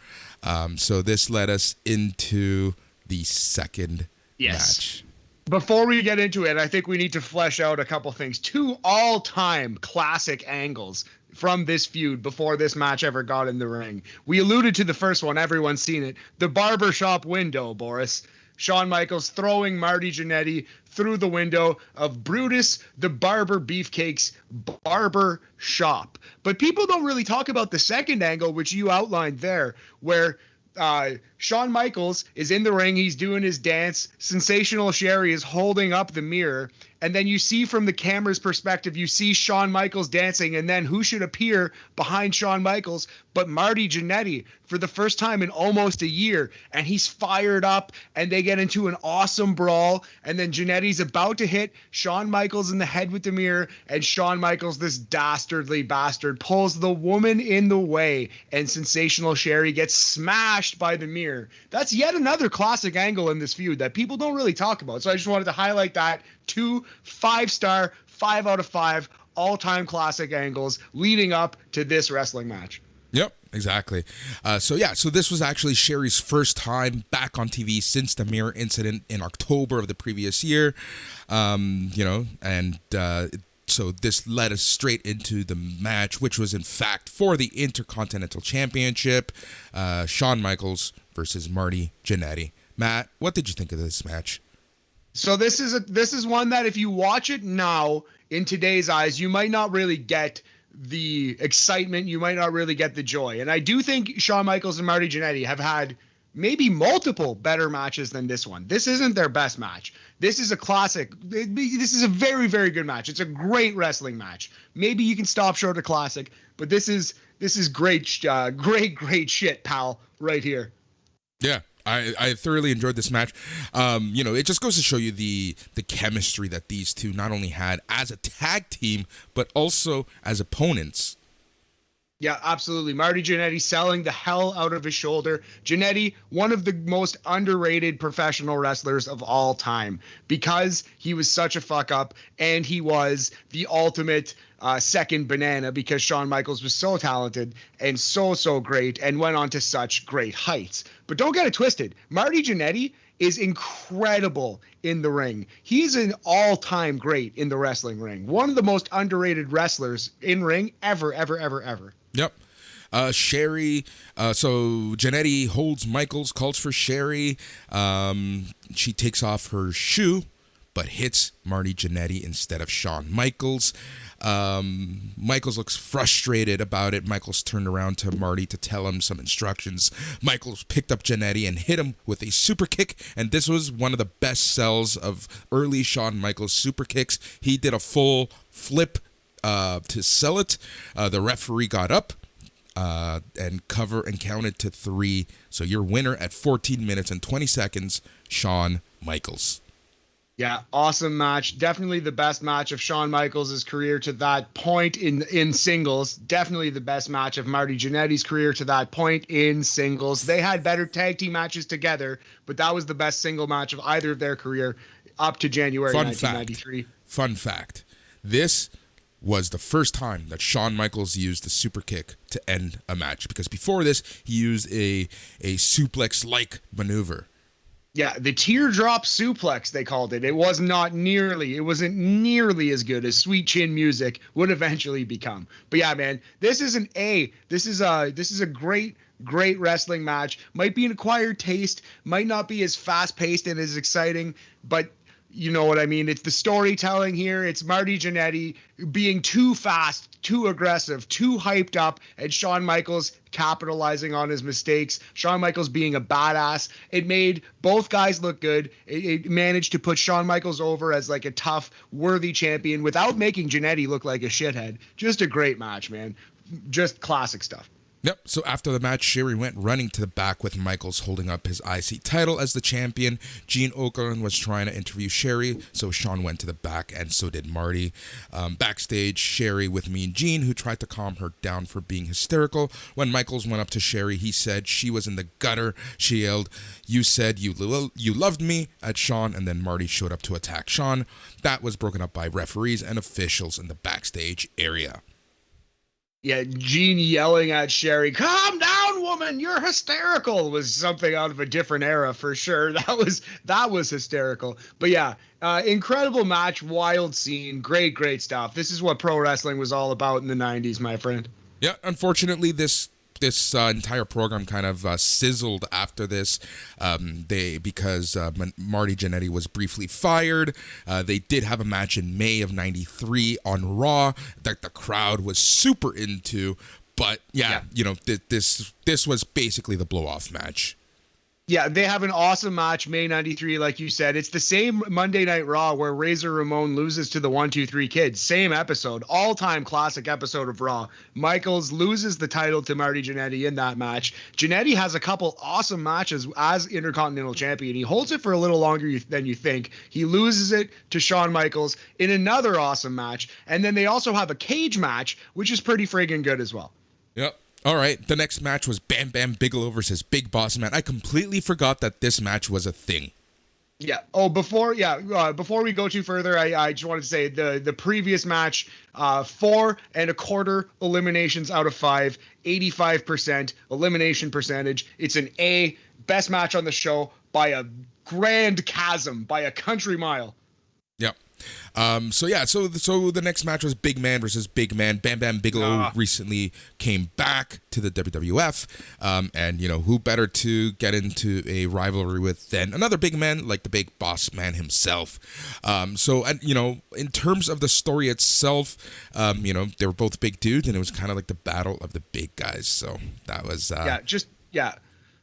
So this led us into the second match. Before we get into it, I think we need to flesh out a couple things. 2 all-time classic angles from this feud before this match ever got in the ring. We alluded to the first one. Everyone's seen it. The barbershop window, Boris. Shawn Michaels throwing Marty Jannetty through the window of Brutus the Barber Beefcake's barber shop. But people don't really talk about the second angle, which you outlined there, where Shawn Michaels is in the ring. He's doing his dance. Sensational Sherry is holding up the mirror. And then you see from the camera's perspective, you see Shawn Michaels dancing. And then who should appear behind Shawn Michaels but Marty Jannetty for the first time in almost a year. And he's fired up and they get into an awesome brawl. And then Jannetty's about to hit Shawn Michaels in the head with the mirror. And Shawn Michaels, this dastardly bastard, pulls the woman in the way. And Sensational Sherry gets smashed by the mirror. That's yet another classic angle in this feud that people don't really talk about. So I just wanted to highlight that. 2 5-star, 5 out of 5 all-time classic angles leading up to this wrestling match. Yep, exactly. So this was actually Sherry's first time back on TV since the mirror incident in October of the previous year. So this led us straight into the match, which was in fact for the Intercontinental Championship, Shawn Michaels versus Marty Jannetty. Matt, what did you think of this match? So this is one that if you watch it now in today's eyes, you might not really get the excitement. You might not really get the joy. And I do think Shawn Michaels and Marty Jannetty have had maybe multiple better matches than this one. This isn't their best match. This is a classic. This is a very, very good match. It's a great wrestling match. Maybe you can stop short of classic, but this is great, great shit, pal, right here. Yeah. I thoroughly enjoyed this match. It just goes to show you the chemistry that these two not only had as a tag team, but also as opponents. Yeah, absolutely. Marty Jannetty selling the hell out of his shoulder. Jannetty, one of the most underrated professional wrestlers of all time because he was such a fuck up and he was the ultimate second banana because Shawn Michaels was so talented and so great and went on to such great heights. But don't get it twisted. Marty Jannetty is incredible in the ring. He's an all-time great in the wrestling ring. One of the most underrated wrestlers in ring ever. Yep. Sherry, so Jannetty holds Michaels, calls for Sherry. She takes off her shoe, but hits Marty Jannetty instead of Shawn Michaels. Michaels looks frustrated about it. Michaels turned around to Marty to tell him some instructions. Michaels picked up Jannetty and hit him with a super kick, and this was one of the best sells of early Shawn Michaels super kicks. He did a full flip to sell it. The referee got up and counted to 3. So your winner at 14 minutes and 20 seconds, Shawn Michaels. Yeah, awesome match. Definitely the best match of Shawn Michaels' career to that point in singles. Definitely the best match of Marty Jannetty's career to that point in singles. They had better tag team matches together, but that was the best single match of either of their career up to January 1993. Fun fact. This was the first time that Shawn Michaels used the super kick to end a match, because before this he used a suplex-like maneuver. Yeah, the teardrop suplex, they called it. It wasn't nearly as good as Sweet Chin Music would eventually become. But yeah, man, this is a great wrestling match. Might be an acquired taste, might not be as fast paced and as exciting, but you know what I mean? It's the storytelling here. It's Marty Jannetty being too fast, too aggressive, too hyped up, and Shawn Michaels capitalizing on his mistakes. Shawn Michaels being a badass. It made both guys look good. It managed to put Shawn Michaels over as like a tough, worthy champion without making Jannetty look like a shithead. Just a great match, man. Just classic stuff. Yep, so after the match, Sherry went running to the back with Michaels holding up his IC title as the champion. Gene Okerlund was trying to interview Sherry, so Shawn went to the back, and so did Marty. Backstage, Sherry with Mean Gene, who tried to calm her down for being hysterical. When Michaels went up to Sherry, he said she was in the gutter. She yelled, "You said you loved me," at Shawn, and then Marty showed up to attack Shawn. That was broken up by referees and officials in the backstage area. Yeah, Gene yelling at Sherry, "Calm down, woman, you're hysterical," was something out of a different era for sure. That was hysterical. But yeah, incredible match, wild scene, great stuff. This is what pro wrestling was all about in the 90s, my friend. Yeah, unfortunately, this entire program kind of sizzled after this because Marty Jannetty was briefly fired. They did have a match in May of 93 on Raw that the crowd was super into, But yeah. This was basically the blow-off match. Yeah, they have an awesome match, May 93, like you said. It's the same Monday Night Raw where Razor Ramon loses to the 1-2-3 Kids. Same episode, all-time classic episode of Raw. Michaels loses the title to Marty Jannetty in that match. Jannetty has a couple awesome matches as Intercontinental Champion. He holds it for a little longer than you think. He loses it to Shawn Michaels in another awesome match. And then they also have a cage match, which is pretty friggin' good as well. Yep. All right, the next match was Bam Bam Bigelow versus Big Boss Man. I completely forgot that this match was a thing. Yeah. Oh, before we go too further, I just wanted to say the previous match, 4 1/4 eliminations out of 5, 85% elimination percentage. It's an A, best match on the show by a grand chasm, by a country mile. Yep. So the next match was Big Man versus Big Man. Bam Bam Bigelow recently came back to the WWF, and who better to get into a rivalry with than another big man like the Big Boss Man himself. In terms of the story itself, they were both big dudes, and it was kind of like the battle of the big guys. So that was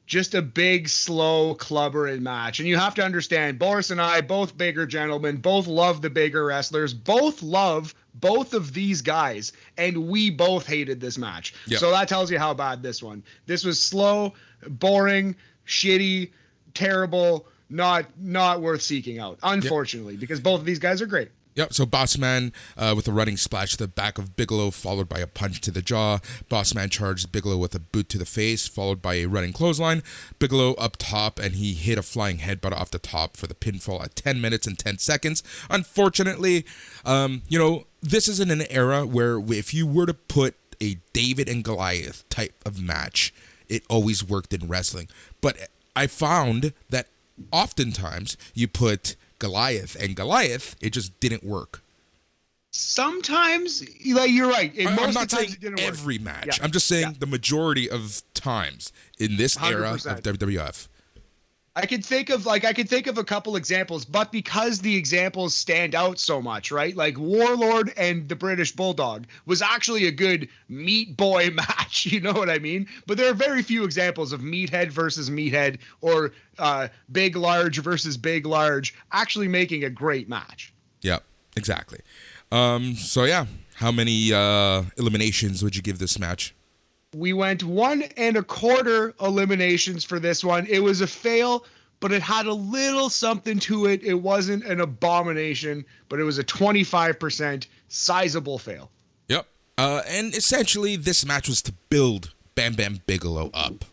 just a big, slow, clubbering match. And you have to understand, Boris and I, both bigger gentlemen, both love the bigger wrestlers, both love both of these guys, and we both hated this match. Yep. So that tells you how bad this one. This was slow, boring, shitty, terrible, not worth seeking out, unfortunately, because both of these guys are great. Yep, so Bossman with a running splash to the back of Bigelow, followed by a punch to the jaw. Bossman charged Bigelow with a boot to the face, followed by a running clothesline. Bigelow up top, and he hit a flying headbutt off the top for the pinfall at 10 minutes and 10 seconds. Unfortunately, this is in an era where if you were to put a David and Goliath type of match, it always worked in wrestling. But I found that oftentimes you put Goliath and Goliath, it just didn't work. Sometimes, you're right. I'm not saying every match. Yeah. I'm just saying the majority of times in this 100%. Era of WWF. I could think of a couple examples, but because the examples stand out so much, right? Like Warlord and the British Bulldog was actually a good meat boy match, you know what I mean? But there are very few examples of meathead versus meathead or big large versus big large actually making a great match. Yep, exactly. How many eliminations would you give this match? We went 1 1/4 eliminations for this one. It was a fail, but it had a little something to it. It wasn't an abomination, but it was a 25% sizable fail. Yep. And essentially, this match was to build Bam Bam Bigelow up.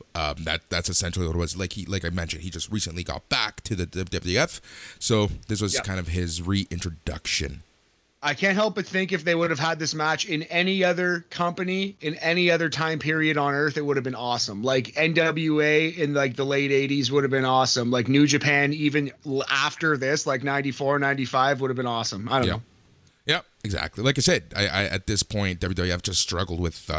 That's essentially what it was. Like I mentioned, he just recently got back to the WWF, so this was kind of his reintroduction. I can't help but think if they would have had this match in any other company, in any other time period on Earth, it would have been awesome. Like NWA in the late 80s would have been awesome. Like New Japan, even after this, like 94, 95 would have been awesome. I don't know. Yeah, exactly. Like I said, I at this point, WWF just struggled with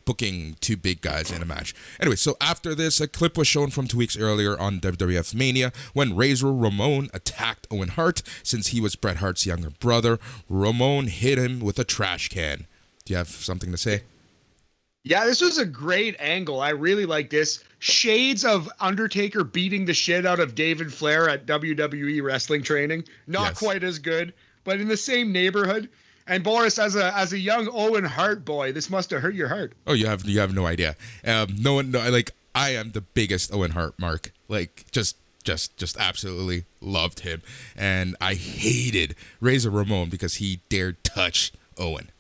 booking two big guys in a match. Anyway, so after this, a clip was shown from 2 weeks earlier on WWF Mania when Razor Ramon attacked Owen Hart. Since he was Bret Hart's younger brother, Ramon hit him with a trash can. Do you have something to say? Yeah, this was a great angle. I really like this. Shades of Undertaker beating the shit out of David Flair at WWE wrestling training. Not quite as good, but in the same neighborhood. And Boris, as a young Owen Hart boy, this must have hurt your heart. Oh, you have no idea. I am the biggest Owen Hart mark. Just absolutely loved him, and I hated Razor Ramon because he dared touch Owen.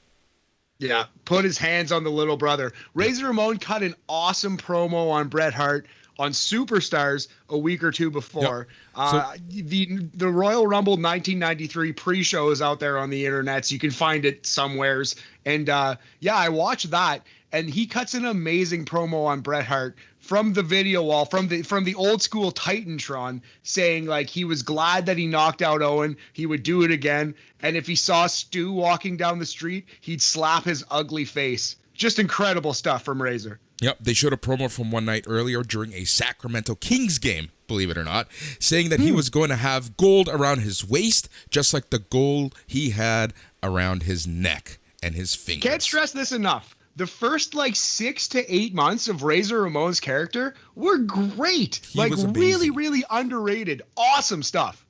Yeah, put his hands on the little brother. Razor Ramon cut an awesome promo on Bret Hart on Superstars a week or two before. The Royal Rumble 1993 pre-show is out there on the internet, so you can find it somewheres. And I watched that, and he cuts an amazing promo on Bret Hart from the video wall, from the old school Titantron, saying he was glad that he knocked out Owen, he would do it again, and if he saw Stu walking down the street, he'd slap his ugly face. Just incredible stuff from Razor. Yep, they showed a promo from one night earlier during a Sacramento Kings game, believe it or not, saying that he was going to have gold around his waist, just like the gold he had around his neck and his fingers. Can't stress this enough. the first like 6 to 8 months of Razor Ramon's character were great. He like was really, amazing. really underrated. Awesome stuff.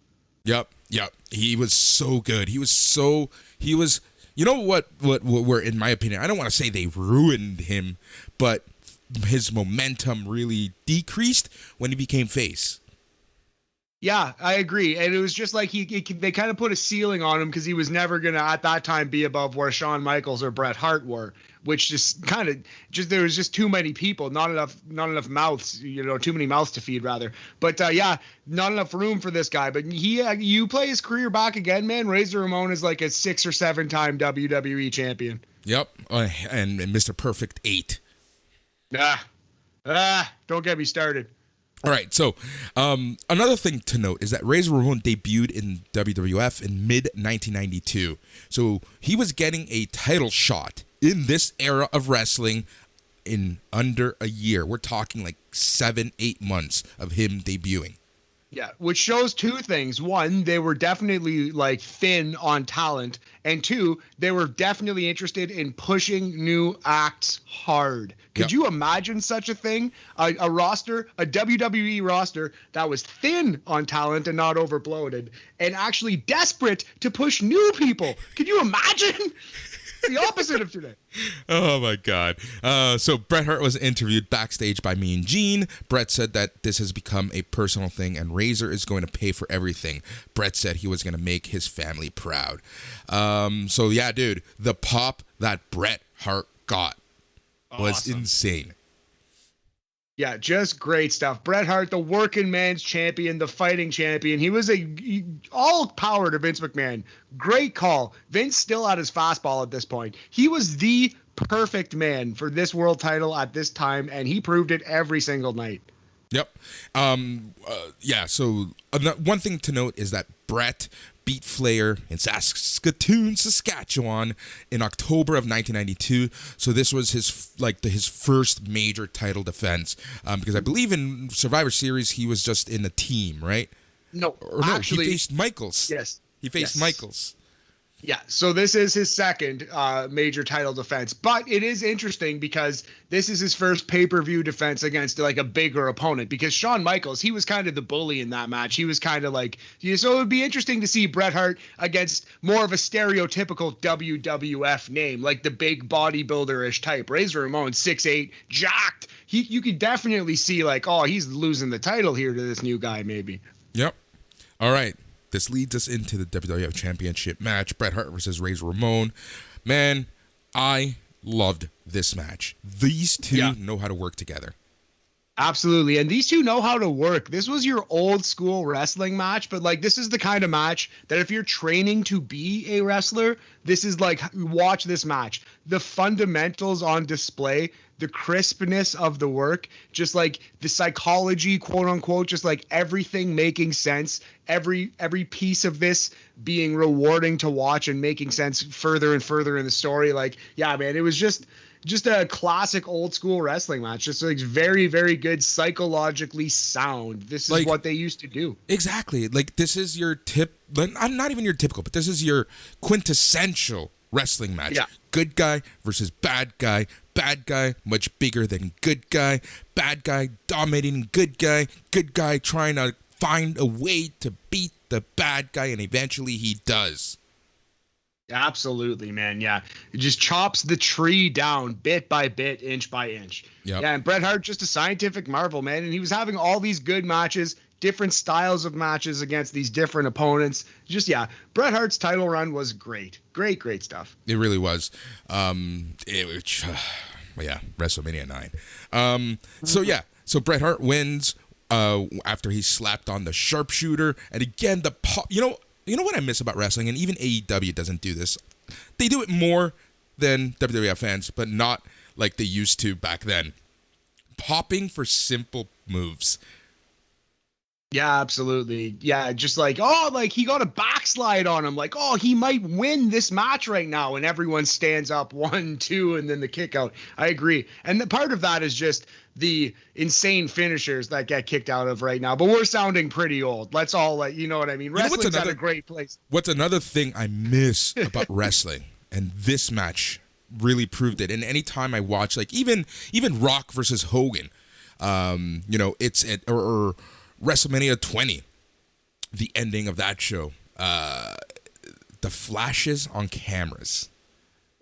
Yep. He was so good. He was you know what were, in my opinion, I don't want to say they ruined him, but his momentum really decreased when he became face. Yeah, I agree. And it was just like they kind of put a ceiling on him because he was never going to, at that time, be above where Shawn Michaels or Bret Hart were, which just kind of there was just too many people, not enough mouths, too many mouths to feed, rather. But yeah, not enough room for this guy. But you play his career back again, man. Razor Ramon is like a 6 or 7-time WWE champion. Yep. And Mr. Perfect 8. Don't get me started. All right, so another thing to note is that Razor Ramon debuted in WWF in mid-1992. So he was getting a title shot in this era of wrestling in under a year. We're talking like 7-8 months of him debuting. Yeah, which shows two things. One, they were definitely like thin on talent. And two, they were definitely interested in pushing new acts hard. Could you imagine such a thing? A roster, a WWE roster that was thin on talent and not overbloated, and actually desperate to push new people. Could you imagine? The opposite of today. Oh my God. So Bret Hart was interviewed backstage by Mean Gene. Bret said that this has become a personal thing and Razor is going to pay for everything. Bret said he was going to make his family proud. So yeah, dude, the pop that Bret Hart got was insane. Yeah, just great stuff. Bret Hart, the working man's champion, the fighting champion. He was all power to Vince McMahon. Great call. Vince still had his fastball at this point. He was the perfect man for this world title at this time, and he proved it every single night. Yep. Yeah, so one thing to note is that Bret beat Flair in Saskatoon, Saskatchewan in October of 1992. So this was his first major title defense, because I believe in Survivor Series he was just in a team, right? No, he faced Michaels. Yes. He faced Michaels. Yeah, so this is his second major title defense, but it is interesting because this is his first pay-per-view defense against like a bigger opponent, because Shawn Michaels, he was kind of the bully in that match. He was kind of like, so it would be interesting to see Bret Hart against more of a stereotypical WWF name, like the big bodybuilder-ish type. Razor Ramon, 6'8", jacked. You could definitely see like, oh, he's losing the title here to this new guy maybe. Yep. All right. This leads us into the WWF Championship match, Bret Hart versus Razor Ramon. Man, I loved this match. These two know how to work together. Absolutely. And these two know how to work. This was your old school wrestling match, but like this is the kind of match that if you're training to be a wrestler, this is like, watch this match. The fundamentals on display, the crispness of the work, just like the psychology, quote unquote, just like everything making sense, every piece of this being rewarding to watch and making sense further and further in the story. Like, yeah, man, it was just a classic old school wrestling match. Just like very, very good, psychologically sound. This is like what they used to do. Exactly. Like this is your not even your typical, but this is your quintessential wrestling match. Yeah. Good guy versus bad guy. Bad guy much bigger than good guy. Bad guy dominating good guy. Good guy trying to find a way to beat the bad guy, and eventually he does. Absolutely, man. Yeah. It just chops the tree down bit by bit, inch by inch. Yep. Yeah. And Bret Hart, just a scientific marvel, man. And he was having all these good matches, different styles of matches against these different opponents. Just, yeah. Bret Hart's title run was great. Great stuff. It really was. WrestleMania 9. So Bret Hart wins after he slapped on the sharpshooter. And again, the pop, you know what I miss about wrestling, and even AEW doesn't do this. They do it more than WWF fans, but not like they used to back then. Popping for simple moves. Yeah, absolutely. Yeah, just like, oh, like he got a backslide on him. Like, oh, he might win this match right now. And everyone stands up 1, 2, and then the kick out. I agree. And the part of that is just the insane finishers that get kicked out of right now. But we're sounding pretty old. Let's all, like, you know what I mean? Wrestling's at a great place. What's another thing I miss about wrestling? And this match really proved it. And anytime I watch, like even Rock versus Hogan, it's at or WrestleMania 20, the ending of that show, the flashes on cameras.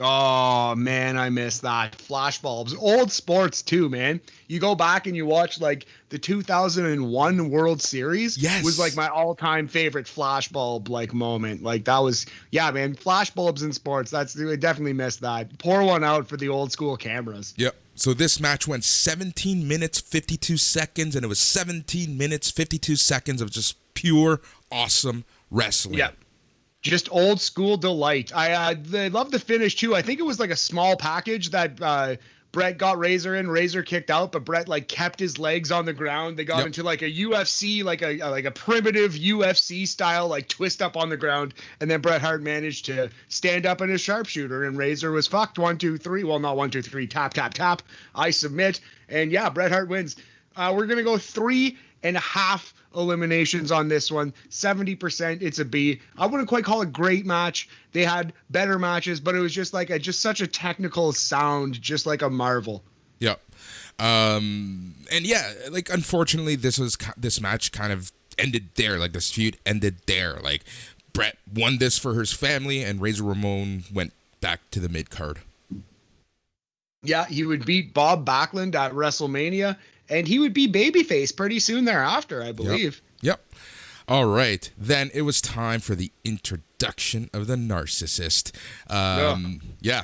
Oh man, I miss that. Flashbulbs. Old sports too, man. You go back and you watch like the 2001 World Series. Yes. Was like my all-time favorite flashbulb like moment. Like that was, yeah, man. Flashbulbs in sports. I definitely missed that. Pour one out for the old school cameras. Yep. So this match went 17 minutes 52 seconds, and it was 17 minutes 52 seconds of just pure awesome wrestling. Yep. Just old school delight. I love the finish too. I think it was like a small package that Brett got Razor in. Razor kicked out, but Brett like kept his legs on the ground. They got into like a UFC, like a primitive UFC style, like twist up on the ground, and then Bret Hart managed to stand up in his sharpshooter, and Razor was fucked. 1, 2, 3. Well, not 1, 2, 3. Tap, tap, tap. I submit, and yeah, Bret Hart wins. We're gonna go 3.5 eliminations on this one. 70%. It's a B. I wouldn't quite call it great match. They had better matches, but it was just like such a technical sound, just like a marvel. Yep. And yeah, like unfortunately, this match kind of ended there. Like this feud ended there. Like Brett won this for his family, and Razor Ramon went back to the mid card. Yeah, he would beat Bob Backlund at WrestleMania. And he would be babyface pretty soon thereafter, I believe. Yep. All right. Then it was time for the introduction of the narcissist. Yeah.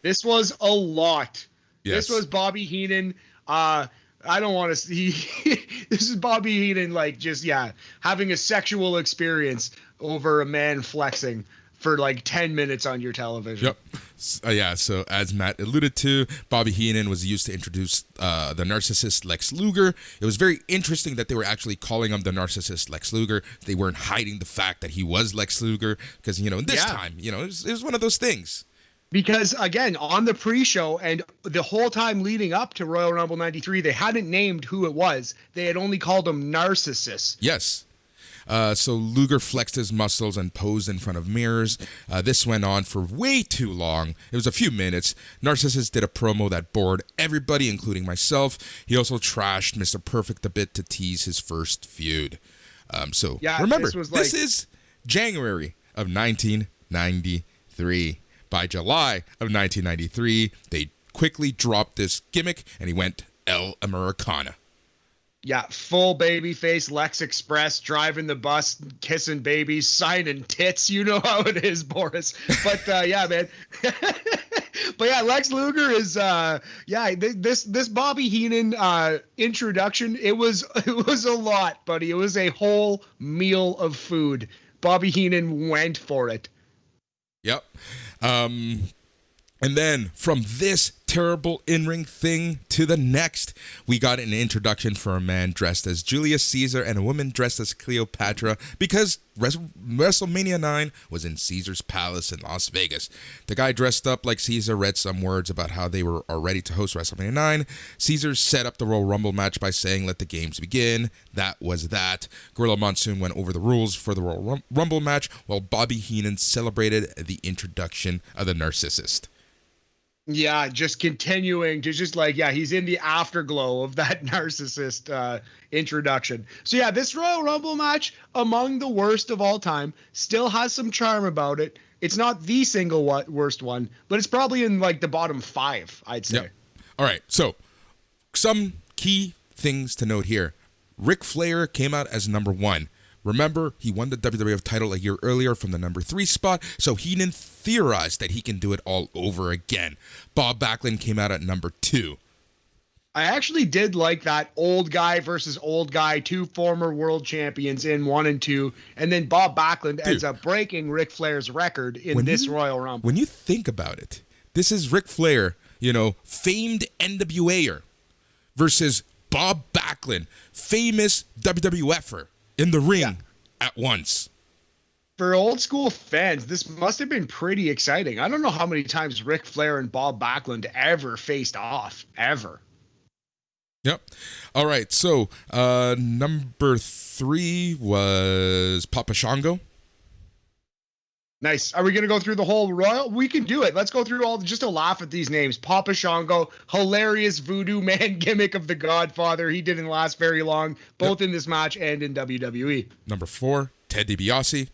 This was a lot. Yes. This was Bobby Heenan. I don't want to see. This is Bobby Heenan, like, just, having a sexual experience over a man flexing for like 10 minutes on your television. Yep. So as Matt alluded to, Bobby Heenan was used to introduce the narcissist Lex Luger. It was very interesting that they were actually calling him the narcissist Lex Luger. They weren't hiding the fact that he was Lex Luger because, this time, it was one of those things. Because, again, on the pre-show and the whole time leading up to Royal Rumble 93, they hadn't named who it was. They had only called him Narcissus. Yes. So Luger flexed his muscles and posed in front of mirrors. This went on for way too long. It was a few minutes. Narcissus did a promo that bored everybody, including myself. He also trashed Mr. Perfect a bit to tease his first feud. Remember, this is January of 1993. By July of 1993, they quickly dropped this gimmick, and he went El Americana. Yeah, full baby face, Lex Express, driving the bus, kissing babies, signing tits. You know how it is, Boris. But yeah, man. But yeah, Lex Luger is this Bobby Heenan introduction. It was a lot, buddy. It was a whole meal of food. Bobby Heenan went for it. Yep. And then from this terrible in-ring thing to the next, we got an introduction for a man dressed as Julius Caesar and a woman dressed as Cleopatra because WrestleMania 9 was in Caesar's Palace in Las Vegas. The guy dressed up like Caesar read some words about how they are ready to host WrestleMania 9. Caesar set up the Royal Rumble match by saying, "Let the games begin." That was that. Gorilla Monsoon went over the rules for the Royal Rumble match, while Bobby Heenan celebrated the introduction of the narcissist. Yeah, just continuing to just he's in the afterglow of that narcissist introduction. So yeah, this Royal Rumble match, among the worst of all time, still has some charm about it. It's not the single worst one, but it's probably in like the bottom 5, I'd say. Yep. All right, so some key things to note here. Ric Flair came out as number 1. Remember, he won the WWF title a year earlier from the number 3 spot, so Heenan theorized that he can do it all over again. Bob Backlund came out at number 2. I actually did like that old guy versus old guy, 2 former world champions in 1 and 2, and then Bob Backlund ends up breaking Ric Flair's record in this Royal Rumble. When you think about it, this is Ric Flair, famed NWA'er, versus Bob Backlund, famous WWF'er. In the ring at once. For old school fans, this must have been pretty exciting. I don't know how many times Ric Flair and Bob Backlund ever faced off. Ever. Yep. All right. So number 3 was Papa Shango. Nice. Are we going to go through the whole Royal? We can do it. Let's go through all, just to laugh at these names. Papa Shango, hilarious voodoo man gimmick of the Godfather. He didn't last very long, both in this match and in WWE. Number 4, Ted DiBiase.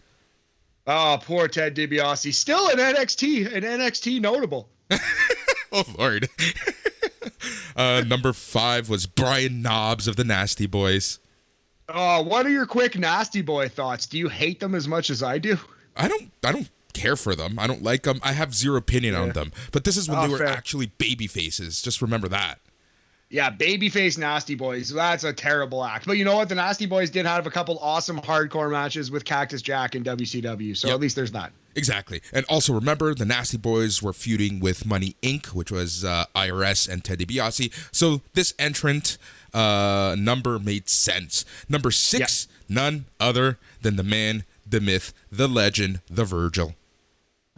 Oh, poor Ted DiBiase. Still an NXT notable. Oh, Lord. Number 5 was Brian Knobbs of the Nasty Boys. Oh, what are your quick Nasty Boy thoughts? Do you hate them as much as I do? I don't care for them. I don't like them. I have zero opinion on them. But this is when they were actually baby faces. Just remember that. Yeah, babyface Nasty Boys. That's a terrible act. But you know what? The Nasty Boys did have a couple awesome hardcore matches with Cactus Jack in WCW. So at least there's that. Exactly. And also remember, the Nasty Boys were feuding with Money Inc., which was IRS and Ted DiBiase. So this entrant number made sense. Number 6, none other than the man, the myth, the legend, the Virgil.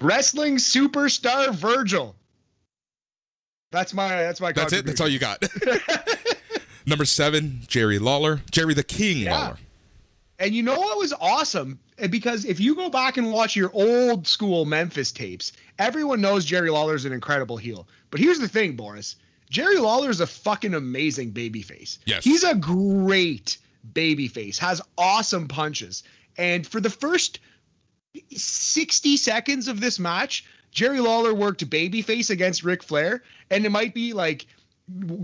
Wrestling superstar Virgil. That's my That's it. That's all you got. Number 7, Jerry Lawler. Jerry the King Lawler. And you know what was awesome? Because if you go back and watch your old school Memphis tapes, everyone knows Jerry Lawler's an incredible heel. But here's the thing, Boris. Jerry Lawler's a fucking amazing babyface. Yes. He's a great babyface, has awesome punches. And for the first 60 seconds of this match, Jerry Lawler worked babyface against Ric Flair. And it might be like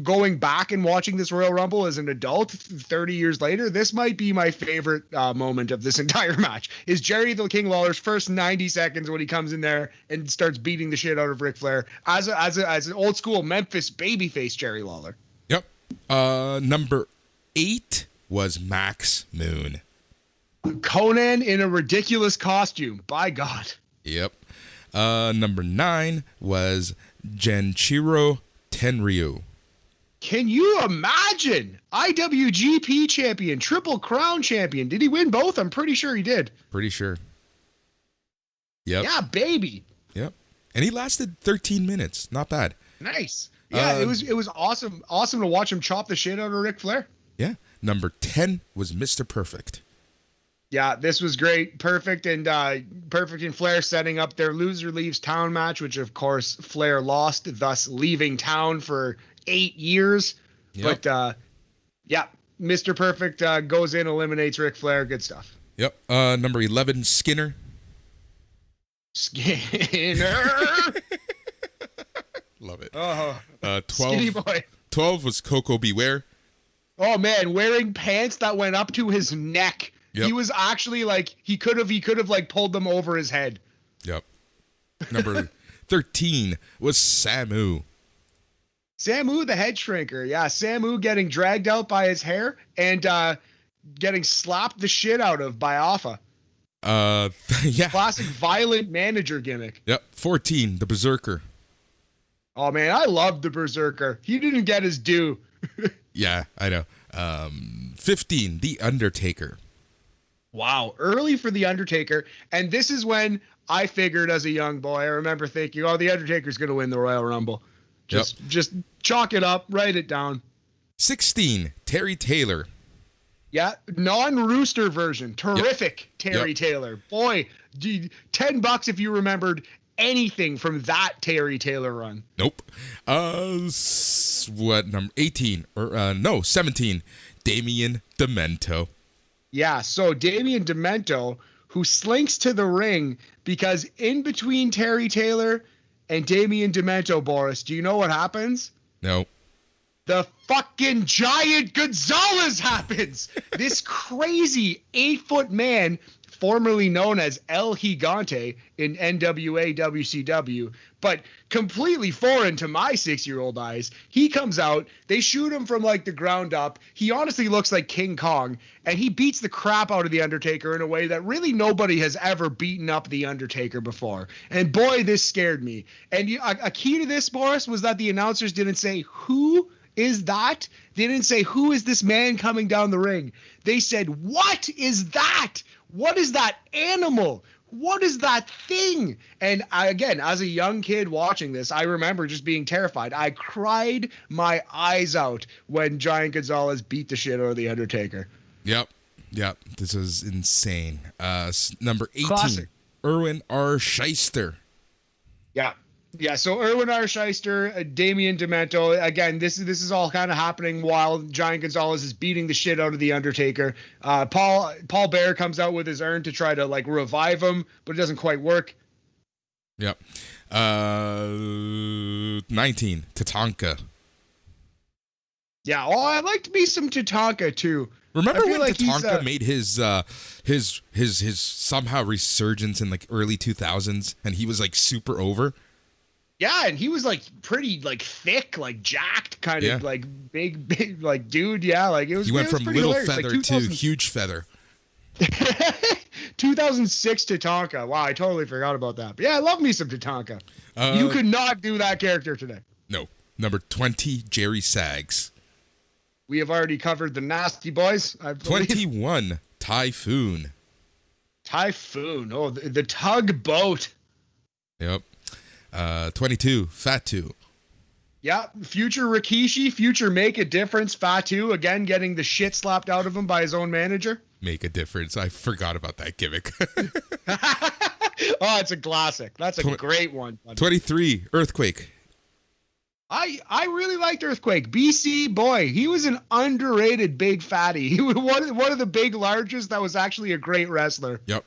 going back and watching this Royal Rumble as an adult 30 years later, this might be my favorite moment of this entire match, is Jerry the King Lawler's first 90 seconds when he comes in there and starts beating the shit out of Ric Flair as an old school Memphis babyface Jerry Lawler. Yep. Number 8 was Max Moon. Conan in a ridiculous costume. By God. Yep. Number 9 was Genshiro Tenryu. Can you imagine? IWGP champion, Triple Crown champion. Did he win both? I'm pretty sure he did. Pretty sure. Yep. Yeah, baby. Yep. And he lasted 13 minutes. Not bad. Nice. Yeah, it was awesome. Awesome to watch him chop the shit out of Ric Flair. Yeah. Number 10 was Mr. Perfect. Yeah, this was great. Perfect and Flair setting up their loser leaves town match, which of course Flair lost, thus leaving town for 8 years. Yep. But Mr. Perfect goes in, eliminates Ric Flair. Good stuff. Yep. Number 11, Skinner. Love it. 12, Skinny boy. 12 was Coco Beware. Oh man, wearing pants that went up to his neck. Yep. He was actually like he could have like pulled them over his head. Yep. Number 13 was Samu. Samu, the head shrinker. Yeah, Samu getting dragged out by his hair and getting slapped the shit out of by Alpha. Yeah. Classic violent manager gimmick. Yep. 14, the Berserker. Oh man, I loved the Berserker. He didn't get his due. Yeah, I know. 15, the Undertaker. Wow, early for the Undertaker. And this is when I figured as a young boy, I remember thinking, oh, the Undertaker's going to win the Royal Rumble. Just chalk it up, write it down. 16, Terry Taylor. Yeah, non-Rooster version. Terrific, Yep. Terry Taylor. Boy, $10 if you remembered anything from that Terry Taylor run. Nope. What number? 18 or 17, Damien Demento. Yeah, so Damien Demento, who slinks to the ring because in between Terry Taylor and Damien Demento, Boris, do you know what happens? No. The fucking giant Gonzalez happens. This crazy 8-foot man, formerly known as El Gigante in NWA WCW, but completely foreign to my 6-year-old eyes. He comes out, they shoot him from like the ground up. He honestly looks like King Kong, and he beats the crap out of the Undertaker in a way that really nobody has ever beaten up the Undertaker before. And boy, this scared me. And a key to this, Boris, was that the announcers didn't say, who is that? They didn't say, who is this man coming down the ring? They said, what is that? What is that animal? What is that thing? And again, as a young kid watching this, I remember just being terrified. I cried my eyes out when Giant Gonzalez beat the shit out of the Undertaker. Yep. This is insane. Number 18. Classic. Erwin R. Shyster. Yeah. Yeah, so Erwin R. Shyster, Damian Demento. Again, this is all kind of happening while Giant Gonzalez is beating the shit out of the Undertaker. Paul Bear comes out with his urn to try to like revive him, but it doesn't quite work. Yep. 19, Tatanka. Yeah, I liked me some Tatanka too. Remember when like Tatanka made his somehow resurgence in like early 2000s, and he was like super over? Yeah, and he was like pretty like thick, like jacked, kind of like big like dude. Yeah, like it was. He went from little hilarious. feather like to huge feather. 2006 Tatanka. Wow, I totally forgot about that. But yeah, I love me some Tatanka. You could not do that character today. No. Number 20, Jerry Sags. We have already covered the Nasty Boys, I believe. 21, Typhoon. Typhoon. Oh, the tugboat. Yep. 22, Fatu. Yeah, future Rikishi, future Make a Difference, Fatu, again getting the shit slapped out of him by his own manager. Make a Difference. I forgot about that gimmick. Oh, it's a classic. That's a great one. 23, Earthquake. I really liked Earthquake. BC boy, he was an underrated big fatty. He was one of the big largest that was actually a great wrestler. Yep.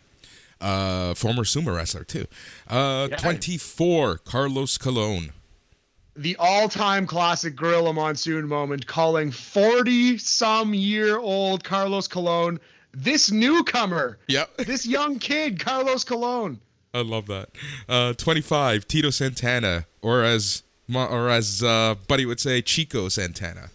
Former sumo wrestler too. 24, Carlos Colon. The all-time classic Gorilla Monsoon moment, calling 40-some-year-old Carlos Colon this newcomer. Yep. This young kid, Carlos Colon. I love that. 25, Tito Santana, or as Buddy would say, Chico Santana.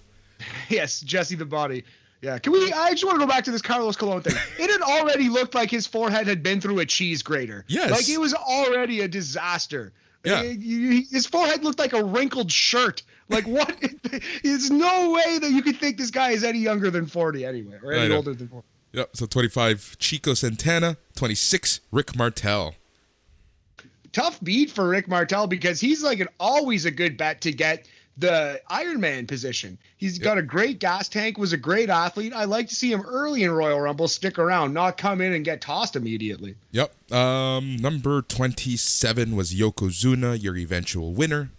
Yes, Jesse the Body. Yeah, I just want to go back to this Carlos Colon thing. It had already looked like his forehead had been through a cheese grater. Yes. Like it was already a disaster. Yeah. His forehead looked like a wrinkled shirt. Like what? There's no way that you could think this guy is any younger than 40 anyway, or any older than 40. Yep, so 25, Chico Santana. 26, Rick Martel. Tough beat for Rick Martel because he's like always a good bet to get the Iron Man position. He's got a great gas tank, was a great athlete. I like to see him early in Royal Rumble stick around, not come in and get tossed immediately. Yep. Number 27 was Yokozuna, your eventual winner.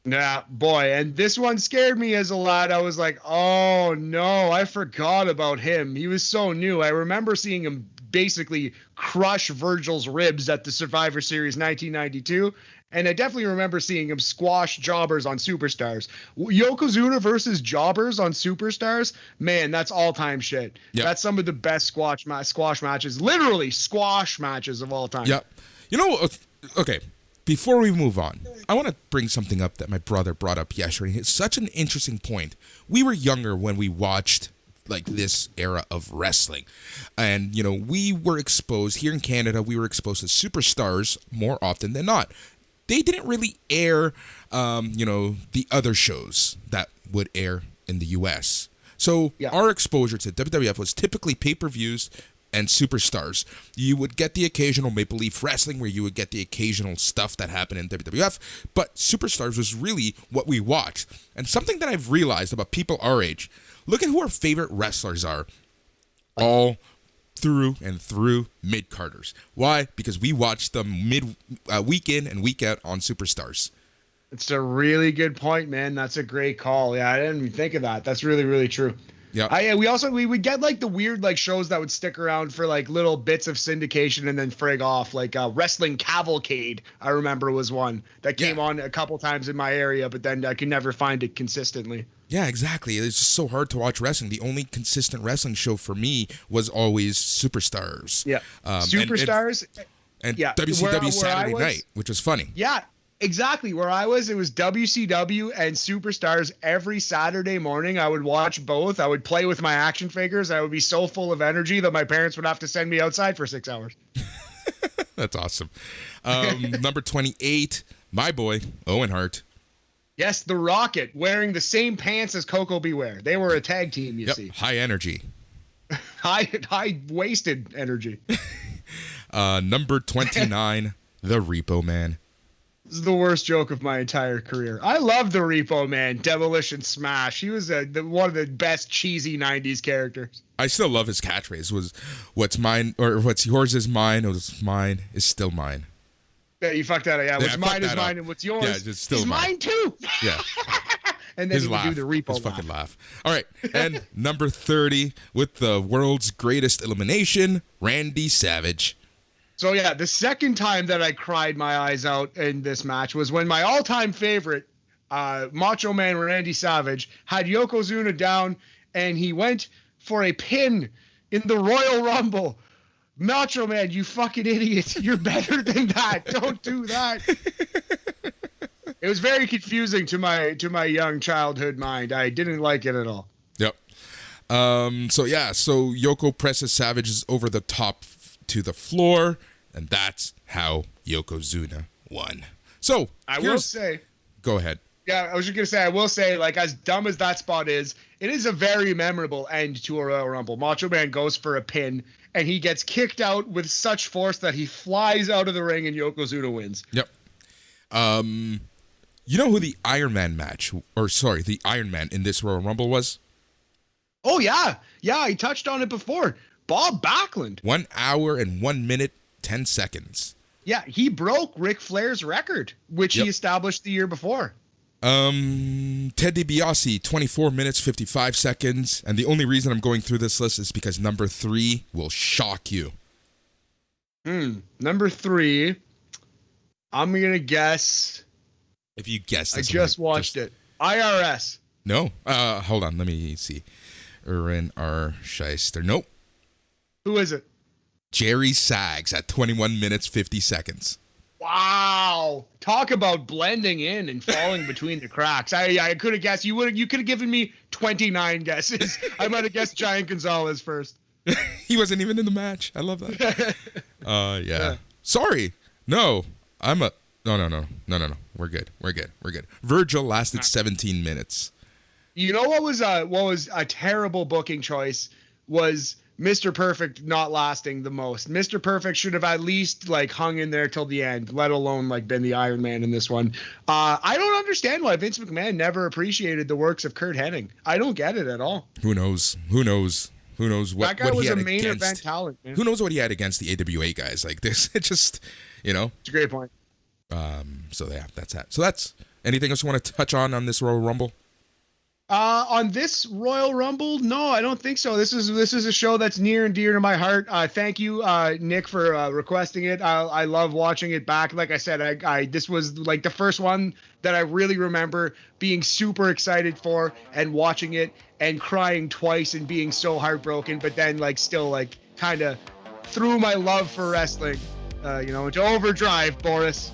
Yeah, boy, and this one scared me as a lad. I was like, oh no, I forgot about him. He was so new. I remember seeing him basically crush Virgil's ribs at the Survivor Series 1992. And I definitely remember seeing him squash jobbers on Superstars. Yokozuna versus jobbers on Superstars, man, that's all-time shit. Yep. That's some of the best squash matches, literally squash matches of all time. Yep. You know, okay, before we move on, I want to bring something up that my brother brought up yesterday. It's such an interesting point. We were younger when we watched like this era of wrestling, and you know, we were exposed here in Canada, we were exposed to Superstars more often than not. They didn't really air, the other shows that would air in the U.S. So our exposure to WWF was typically pay-per-views and Superstars. You would get the occasional Maple Leaf Wrestling where you would get the occasional stuff that happened in WWF, but Superstars was really what we watched. And something that I've realized about people our age, look at who our favorite wrestlers are all through and through mid-carders. Why? Because we watch them week in and week out on Superstars. It's a really good point, man. That's a great call. Yeah, I didn't even think of that. That's really, really true. Yeah. We would get like the weird like shows that would stick around for like little bits of syndication and then frig off. Like Wrestling Cavalcade, I remember, was one that came on a couple times in my area, but then I could never find it consistently. Yeah, exactly. It's just so hard to watch wrestling. The only consistent wrestling show for me was always Superstars. Yeah, Superstars and WCW Saturday Night, which was funny. Yeah. Exactly. Where I was, it was WCW and Superstars every Saturday morning. I would watch both. I would play with my action figures. I would be so full of energy that my parents would have to send me outside for 6 hours. That's awesome. Number 28, my boy, Owen Hart. Yes, the Rocket, wearing the same pants as Coco Beware. They were a tag team, you see. High energy. High-wasted energy. Number 29, the Repo Man. This is the worst joke of my entire career. I love the Repo Man, Demolition Smash. He was one of the best cheesy 90s characters. I still love his catchphrase. Was what's mine or what's yours is mine, or what's mine is still mine. Yeah, you fucked that up. Yeah, what's mine is mine, and what's yours it's still is mine too. Yeah. And then he would do the Repo his fucking laugh. All right, and number 30 with the world's greatest elimination, Randy Savage. So yeah, the second time that I cried my eyes out in this match was when my all-time favorite, Macho Man Randy Savage, had Yokozuna down, and he went for a pin in the Royal Rumble. Macho Man, you fucking idiot! You're better than that. Don't do that. It was very confusing to my young childhood mind. I didn't like it at all. Yep. So Yoko presses Savage over the top to the floor, and that's how Yokozuna won. So I will say, go ahead. Yeah, I was just gonna say, I will say, like, as dumb as that spot is, it is a very memorable end to a Royal Rumble. Macho Man goes for a pin, and he gets kicked out with such force that he flies out of the ring, and Yokozuna wins. Yep. You know who the Iron Man in this Royal Rumble was? Oh, yeah. Yeah, I touched on it before. Bob Backlund. 1 hour and 1 minute, 10 seconds. Yeah, he broke Ric Flair's record, which he established the year before. Ted DiBiase, 24 minutes, 55 seconds. And the only reason I'm going through this list is because number 3 will shock you. Number 3, I'm going to guess... If you guess this, I just watched it. IRS. No. Hold on. Let me see. Erwin R. Scheister. Nope. Who is it? Jerry Sags at 21 minutes, 50 seconds. Wow. Talk about blending in and falling between the cracks. I could have guessed. You could have given me 29 guesses. I might have guessed Giant Gonzalez first. He wasn't even in the match. I love that. Yeah. Sorry. No. No. We're good. Virgil lasted 17 minutes. You know what was a terrible booking choice was Mr. Perfect not lasting the most. Mr. Perfect should have at least like hung in there till the end, let alone like been the Iron Man in this one. I don't understand why Vince McMahon never appreciated the works of Curt Hennig. I don't get it at all. Who knows what that guy what was he had a main against, event talent, man. Who knows what he had against the AWA guys? Like this, it just, It's a great point. So yeah, that's that. So that's anything else you want to touch on this Royal Rumble? On this Royal Rumble, no, I don't think so. This is a show that's near and dear to my heart. Thank you, Nick, for requesting it. I love watching it back. Like I said, this was like the first one that I really remember being super excited for and watching it and crying twice and being so heartbroken, but then like still like kind of threw my love for wrestling, into overdrive, Boris.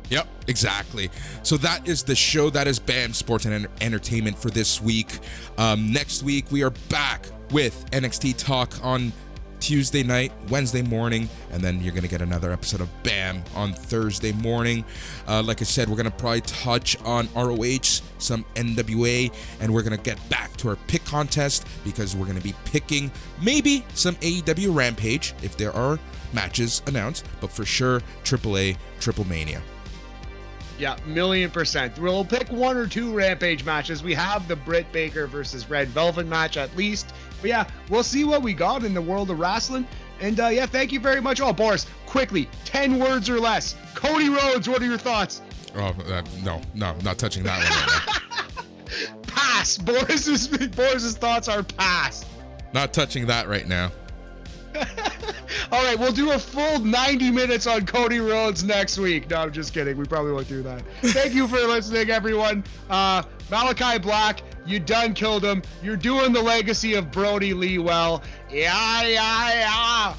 Yep, exactly. So that is the show. That is B.A.M Sports and Entertainment for this week. Next week, we are back with NXT Talk on Tuesday night, Wednesday morning, and then you're going to get another episode of B.A.M on Thursday morning. Like I said, we're going to probably touch on ROH, some NWA, and we're going to get back to our pick contest because we're going to be picking maybe some AEW Rampage if there are matches announced, but for sure, AAA, Triple Mania. Yeah, 1,000,000%. We'll pick 1 or 2 Rampage matches. We have the Britt Baker versus Red Velvet match at least. But yeah, we'll see what we got in the world of wrestling. And thank you very much. Oh, Boris, quickly, 10 words or less. Cody Rhodes, what are your thoughts? Oh, no, not touching that one right now. Pass. Boris's thoughts are pass. Not touching that right now. All right, we'll do a full 90 minutes on Cody Rhodes next week. No, I'm just kidding. We probably won't do that. Thank you for listening, everyone. Malachi Black, you done killed him. You're doing the legacy of Brody Lee well. Yeah.